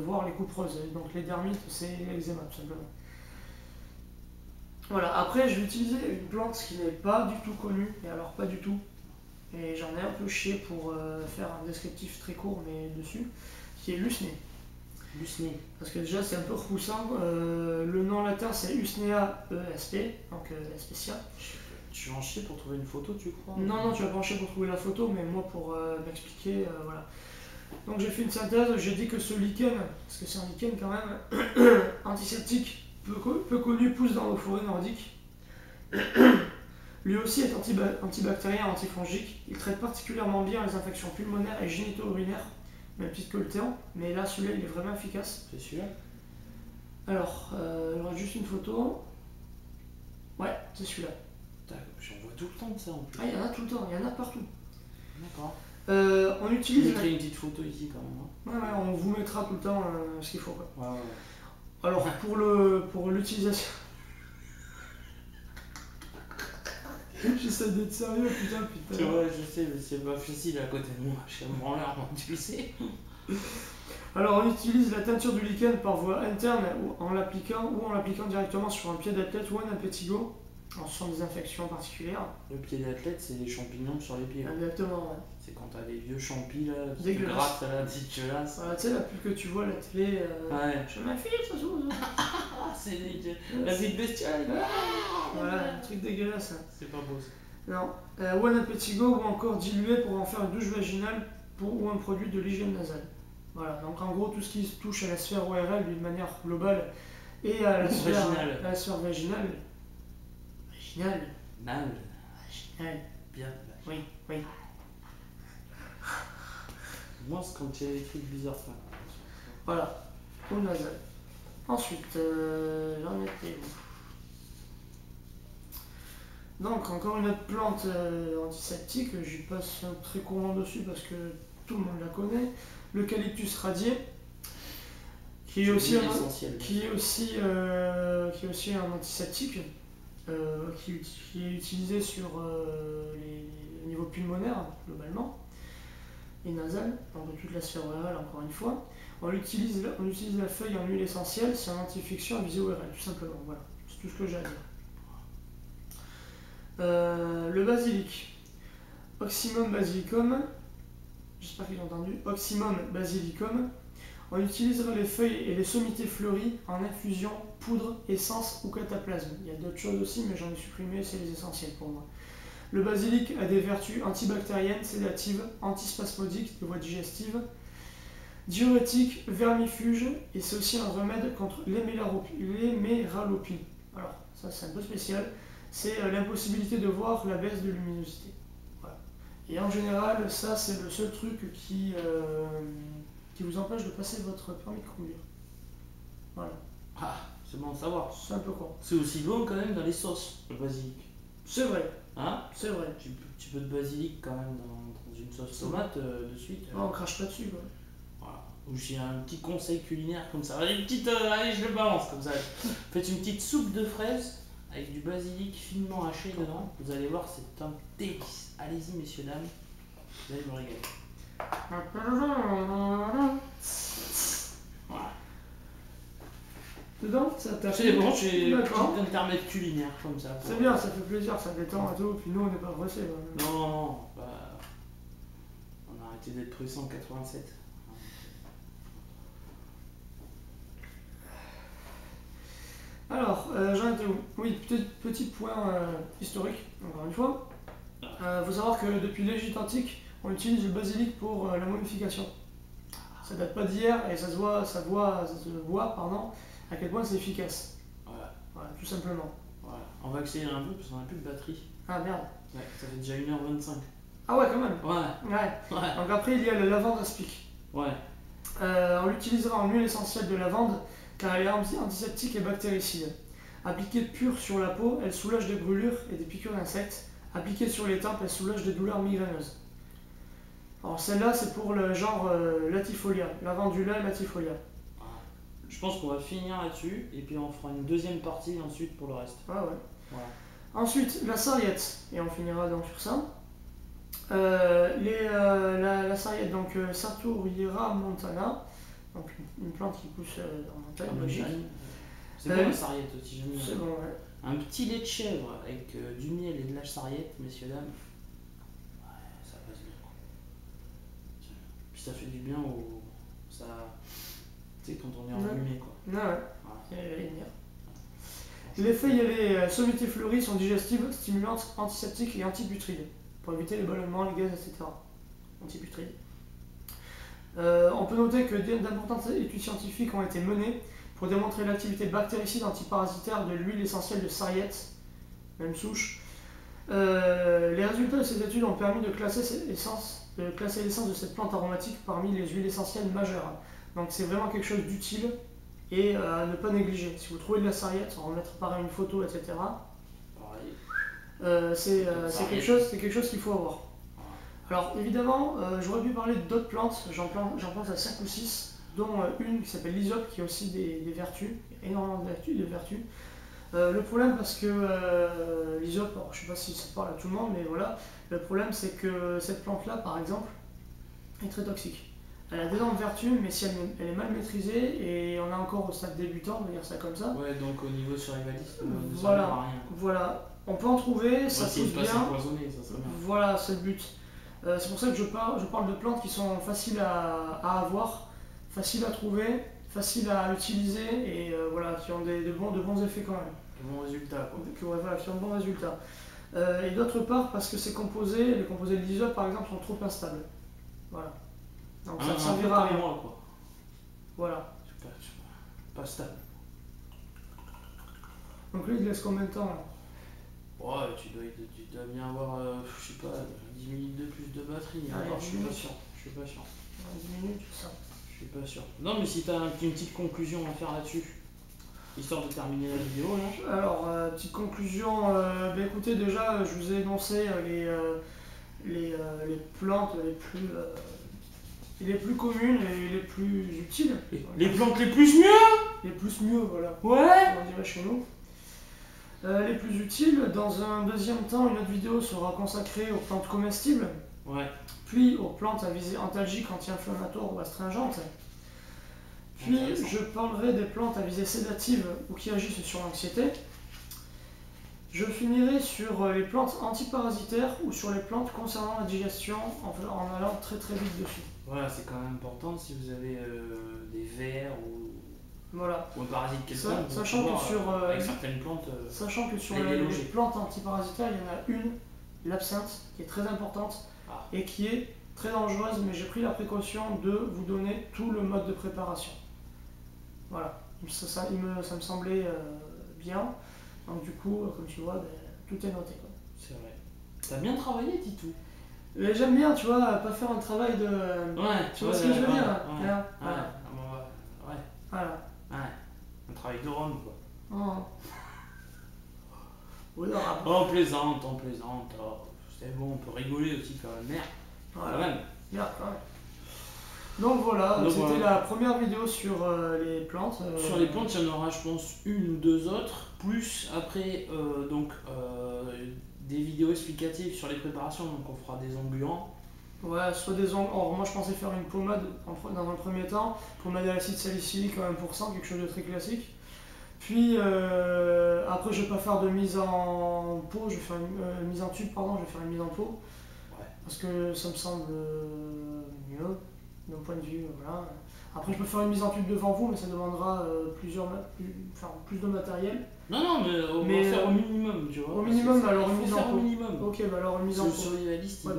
voire les coupereuses. Donc les dermites, c'est l'eczéma, tout simplement. Voilà, après je vais utiliser une plante qui n'est pas du tout connue, et alors pas du tout. Et j'en ai un peu chié pour faire un descriptif très court, mais dessus, qui est l'usné. L'usné. Parce que déjà c'est un peu repoussant. Le nom latin c'est Usnea ESP, donc Especia. Tu vas en chier pour trouver une photo, tu crois? Non, tu vas pencher pour trouver la photo, mais moi pour m'expliquer, voilà. Donc j'ai fait une synthèse, j'ai dit que ce lichen, parce que c'est un lichen quand même, antiseptique, peu connu, pousse dans nos forêts nordiques. Lui aussi est antibactérien et antifongique. Il traite particulièrement bien les infections pulmonaires et génito-urinaires, même titre que le théon, mais là celui-là il est vraiment efficace. C'est celui-là? Alors, juste une photo. Ouais, c'est celui-là. J'en vois tout le temps de ça en plus. Ah, il y en a tout le temps, il y en a partout. D'accord. On utilise. Je mettrai une petite photo ici quand même. Ouais, on vous mettra tout le temps ce qu'il faut, quoi. Ouais. Alors pour l'utilisation. J'essaie d'être sérieux, putain. Tu vois, je sais, mais c'est pas facile à côté de moi. Je suis un branleur, tu le sais. Alors on utilise la teinture du lichen par voie interne ou en l'appliquant directement sur un pied d'athlète ou un impétigo. Alors, ce sont des infections particulières. Le pied d'athlète, c'est les champignons sur les pieds. Exactement, ouais. C'est quand t'as des vieux champis là, qui te Dégueulasse. grattent là, dégueulasse. Voilà, tu sais, la pub que tu vois à la télé. Ouais. Je m'infile, ça s'ouvre. Ah, c'est dégueulasse. La vie de bestiale. Voilà, un truc dégueulasse. Hein. C'est pas beau ça. Non. Ou un impétigo ou encore dilué pour en faire une douche vaginale ou un produit de l'hygiène nasale. Voilà, donc en gros, tout ce qui touche à la sphère ORL d'une manière globale et à la sphère vaginale. Vaginale. Vaginale. Bien. Oui. Moi, c'est quand il y a des trucs bizarres. Ça. Voilà, au nasal. Ensuite, j'en étais où? Donc, encore une autre plante antiseptique, j'y passe très courant dessus parce que tout le monde la connaît. L'eucalyptus radié, qui est aussi un antiseptique, qui est utilisé sur le niveau pulmonaire, globalement, et nasal, donc de toute la sphère orale, encore une fois. On utilise la feuille en huile essentielle, c'est un anti-infection à visée ORL, tout simplement. Voilà, c'est tout ce que j'ai à dire. Le basilic, Oxymum basilicum, j'espère qu'ils ont entendu, Oxymum basilicum. On utilisera les feuilles et les sommités fleuries en infusion, poudre, essence ou cataplasme. Il y a d'autres choses aussi, mais j'en ai supprimé, c'est les essentiels pour moi. Le basilic a des vertus antibactériennes, sédatives, antispasmodiques, de voie digestive, diurétique, vermifuge, et c'est aussi un remède contre l'héméralopie. Alors, ça c'est un peu spécial, c'est l'impossibilité de voir la baisse de luminosité. Voilà. Et en général, ça c'est le seul truc qui vous empêche de passer votre permis de conduire. Voilà. Ah, c'est bon à savoir. C'est un peu con. C'est aussi bon quand même dans les sauces, le basilic. C'est vrai, Hein? c'est vrai. Tu peux de basilic quand même dans une sauce tomate de suite. On crache pas dessus quoi. Voilà. Ou j'ai un petit conseil culinaire comme ça. Allez, allez, je le balance comme ça. Faites une petite soupe de fraises avec du basilic finement haché dedans. Vous allez voir, c'est un délice. Allez-y, messieurs, dames. Vous allez vous régaler. Voilà. Dedans, ça t'a C'est bon, j'ai un D'accord. petit intermède culinaire comme ça. C'est bien, ça fait plaisir, ça détend et tout. Puis nous, on n'est pas pressés. Non, non, non. Bah, on a arrêté d'être pressé en 87. Alors, j'en étais où? Oui, petit point historique, encore une fois. Faut savoir que depuis l'Égypte antique, on utilise le basilic pour la momification. Ça date pas d'hier et ça se voit, pardon, à quel point c'est efficace. Voilà. Voilà, tout simplement. Voilà. On va accélérer un peu parce qu'on n'a plus de batterie. Ah merde. Ouais, ça fait déjà 1h25. Ah ouais, quand même. Ouais. Ouais. Ouais. Donc après, il y a le lavande aspic. Ouais. On l'utilisera en huile essentielle de lavande car elle est antiseptique et bactéricide. Appliquée pure sur la peau, elle soulage des brûlures et des piqûres d'insectes. Appliquée sur les tempes, elle soulage des douleurs migraineuses. Alors celle-là, c'est pour le genre latifolia, lavandula latifolia. Je pense qu'on va finir là-dessus et puis on fera une deuxième partie ensuite pour le reste. Ah ouais. Voilà. Ensuite, la sarriette, et on finira donc sur ça. La sarriette, donc Sartoria montana, donc une plante qui pousse en montagne, En Belgique. montagne. C'est bon la sarriette aussi, j'aime bien. C'est bon, ouais. Un petit lait de chèvre avec du miel et de la sarriette, messieurs, dames. Ouais, ça passe bien. Quoi. Puis ça fait du bien au. Ça. Tu sais, quand on est enrhumé, quoi. Ouais, ouais. Voilà. Elle est bien. Les feuilles et les sommités sont digestives, stimulantes, antiseptiques et antiputrides, pour éviter les ballonnements, les gaz, etc. Antiputrides. On peut noter que d'importantes études scientifiques ont été menées pour démontrer l'activité bactéricide antiparasitaire de l'huile essentielle de sarriette, même souche. Les résultats de ces études ont permis de classer l'essence de cette plante aromatique parmi les huiles essentielles majeures. Donc c'est vraiment quelque chose d'utile et à ne pas négliger. Si vous trouvez de la sarriette, on va mettre pareil une photo, etc. C'est quelque chose qu'il faut avoir. Alors évidemment, j'aurais pu parler d'autres plantes, j'en pense à 5 ou 6, dont une qui s'appelle l'hysope qui a aussi des vertus, énormément de vertus. Le problème, parce que l'hysope, alors, je ne sais pas si ça parle à tout le monde, mais voilà, le problème c'est que cette plante-là, par exemple, est très toxique. Elle a d'énormes vertus, mais si elle est mal maîtrisée, et on est encore au stade débutant, on va dire ça comme ça. Ouais, donc au niveau survivalisme, ça Voilà, ne sert à rien. voilà, on peut en trouver, ça pousse bien. S'empoisonner, ça serait bien. Voilà, c'est le but. C'est pour ça que je parle de plantes qui sont faciles à avoir, faciles à trouver, faciles à utiliser et voilà, qui ont de bons effets quand même. De bons résultats, quoi. Voilà, qui ont de bons résultats. Et d'autre part, parce que les composés de l'hysope par exemple sont trop instables. Voilà. Donc ça ne servira à rien. Moi, quoi. Voilà. Je suis pas stable. Donc lui, il te laisse combien de temps là? Ouais, tu dois bien avoir, je sais pas, 10 minutes de plus de batterie. Ah, Alors, je suis pas 10 sûr. Je suis pas sûr. 10 minutes, ça. Je suis pas sûr. Non, mais si t'as une petite conclusion à faire là-dessus, histoire de terminer la vidéo, là. Alors, petite conclusion, écoutez, déjà, je vous ai énoncé les plantes les plus communes et les plus utiles. Les plantes les plus mieux. Les plus mieux, voilà. Ouais. On dirait chez nous. Les plus utiles, dans un deuxième temps, une autre vidéo sera consacrée aux plantes comestibles, Ouais. puis aux plantes à visée antalgique, anti-inflammatoire ou astringente. Puis je parlerai des plantes à visée sédative ou qui agissent sur l'anxiété. Je finirai sur les plantes antiparasitaires ou sur les plantes concernant la digestion en allant très très vite dessus. Voilà, c'est quand même important si vous avez des vers Voilà. ou un parasite quelconque. Sachant que sur avec certaines plantes. Sachant que sur les les plantes antiparasitaires, il y en a une, l'absinthe, qui est très importante et qui est très dangereuse, mais j'ai pris la précaution de vous donner tout le mode de préparation. Voilà, ça me semblait bien. Donc du coup, comme tu vois, tout est noté. C'est vrai. T'as bien travaillé, Titou. Mais j'aime bien, tu vois, pas faire un travail de. Ouais, Tu vois ce que je veux dire ouais, hein, ouais, voilà. ouais, Voilà. ouais, un travail de Rome, quoi. Oh. Honorable. Oh, on plaisante, oh, c'est bon, on peut rigoler aussi, faire une merde, quand Voilà. même. Bien, quand même. Donc voilà, Donc, c'était voilà. la première vidéo sur les plantes. Sur les plantes, il y en aura, je pense, une ou deux autres, plus après, des vidéos explicatives sur les préparations, donc on fera des engluants. Ouais, soit des ongles. Or, moi je pensais faire une pommade dans un premier temps, pommade à l'acide salicylique à 1%, quelque chose de très classique. Puis après, je vais pas faire de mise en pot, je vais faire une mise en tube, pardon, je vais faire une mise en pot. Ouais. Parce que ça me semble mieux, d'un point de vue. Voilà. Après, je peux faire une mise en tube devant vous, mais ça demandera plus de matériel. Non, mais on va faire au minimum, tu vois. Au minimum, alors une mise en pot. pot. Minimum. Ok, bah alors une mise en Le pot. survivaliste, Ouais,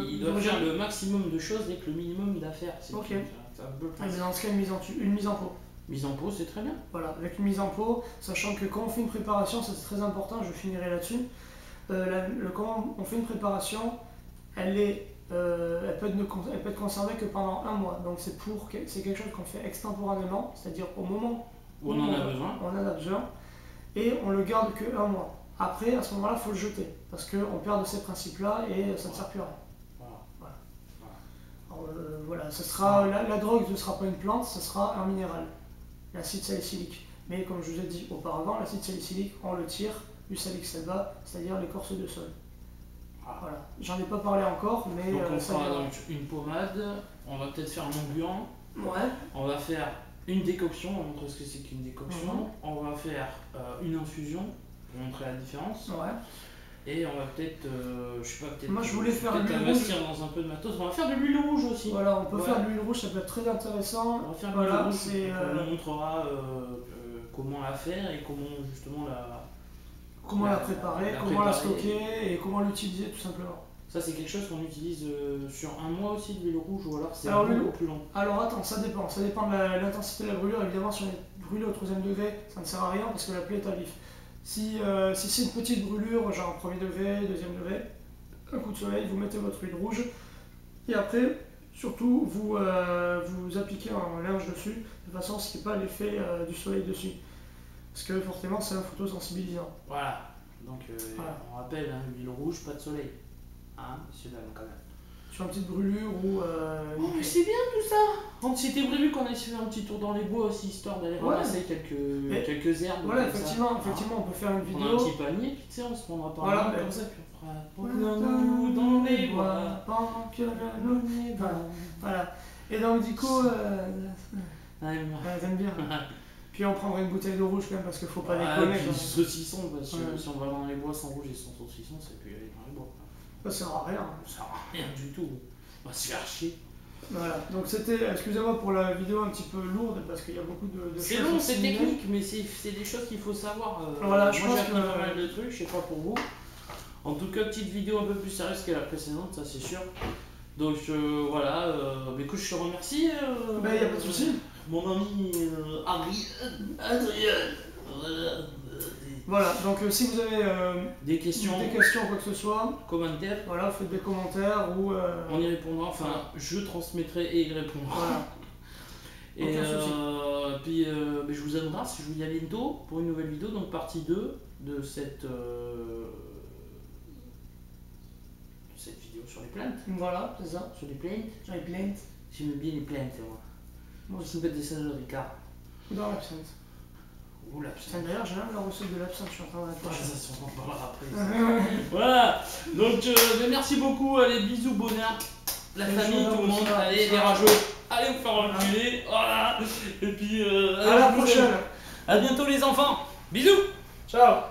il doit faire le maximum de choses avec le minimum d'affaires. Ok. C'est un peu le principe. Dans ce cas, une mise en pot. Mise en pot, c'est très bien. Voilà, avec une mise en pot, sachant que quand on fait une préparation, ça c'est très important, je finirai là-dessus. Quand on fait une préparation, elle peut être conservée que pendant 1 mois. Donc c'est quelque chose qu'on fait extemporanément, c'est-à-dire au moment où on en a besoin. Et on le garde que 1 mois. Après, à ce moment-là, il faut le jeter, parce qu'on perd de ces principes-là et ça ne sert plus à rien. Alors, voilà, la drogue ne sera pas une plante, ce sera un minéral, l'acide salicylique. Mais comme je vous ai dit auparavant, l'acide salicylique, on le tire du salicylate, c'est-à-dire l'écorce de sol. Voilà. J'en ai pas parlé encore, mais donc on fera donc une pommade, on va peut-être faire un engluant. Ouais. On va faire une décoction, on va montrer ce que c'est qu'une décoction. On va faire une infusion pour montrer la différence. Ouais. Et on va peut-être, je sais pas, peut-être. Moi je voulais faire de l'huile rouge. Dans un peu de matos. On va faire de l'huile rouge aussi. Voilà, on peut faire de l'huile rouge, ça peut être très intéressant. On va faire de l'huile rouge. On vous montrera comment la faire et comment justement la préparer, comment la stocker et comment l'utiliser tout simplement. Ça c'est quelque chose qu'on utilise sur 1 mois aussi de l'huile rouge ou alors c'est beaucoup plus long. Alors attends, ça dépend de l'intensité de la brûlure. Évidemment si on est brûlé au 3e degré, ça ne sert à rien parce que la plaie est à vif. Si c'est une petite brûlure, genre 1er degré, 2e degré, un coup de soleil, vous mettez votre huile rouge et après, surtout, vous appliquez un linge dessus de façon à ce qu'il n'y ait pas l'effet du soleil dessus. Parce que forcément, c'est un photosensibilisant. Voilà, donc on rappelle, l'huile rouge, pas de soleil. Hein, monsieur dame, quand même. Sur une petite brûlure ou. Oh, mais c'est bien tout ça! On s'était prévu qu'on allait se faire un petit tour dans les bois aussi, histoire d'aller ramasser quelques herbes. Voilà, effectivement, on peut faire une vidéo. On a un petit panier, puis tu sais, on se prendra par là, comme ça, puis on fera. Nous dans les bois, pendant que nous n'y va. Voilà. Et donc, du coup. J'aime bien. Puis on prendrait une bouteille de rouge quand même parce qu'il faut pas déconner. Et puis saucisson, parce que si on va dans les bois sans rouge et sans saucisson, c'est plus aller dans les bois. Ça sert à rien. Ça sert à rien du tout. On va se faire chier. Voilà, donc c'était, excusez-moi pour la vidéo un petit peu lourde parce qu'il y a beaucoup de choses. C'est long, c'est technique, mais c'est des choses qu'il faut savoir. Voilà, moi j'ai appris pas mal de trucs, je sais pas pour vous. En tout cas, petite vidéo un peu plus sérieuse que la précédente, ça c'est sûr. Donc voilà, écoute, je te remercie. Il n'y a pas de souci. Mon ami Adrien. Voilà, donc si vous avez des questions, quoi que ce soit, commentaires, voilà, faites des commentaires ou. On y répondra, enfin je transmettrai et il répondra. Voilà. Et puis je vous embrasse, je vous dis à bientôt pour une nouvelle vidéo, donc partie 2 de cette vidéo sur les plantes. Voilà, c'est ça. Sur les plantes. Sur les plantes. J'aime bien les plantes, moi. Moi aussi, je peux des salades de Ricard. Ou dans l'absinthe. Ou l'absinthe. D'ailleurs, j'ai même la recette de l'absinthe, je suis en train de la ça, on en parlera après. Voilà, donc merci beaucoup, allez, bisous, bonheur. La famille, tout le monde, allez, les rageux, allez vous faire enculer, voilà. Et puis, à la prochaine. À bientôt les enfants, bisous. Ciao.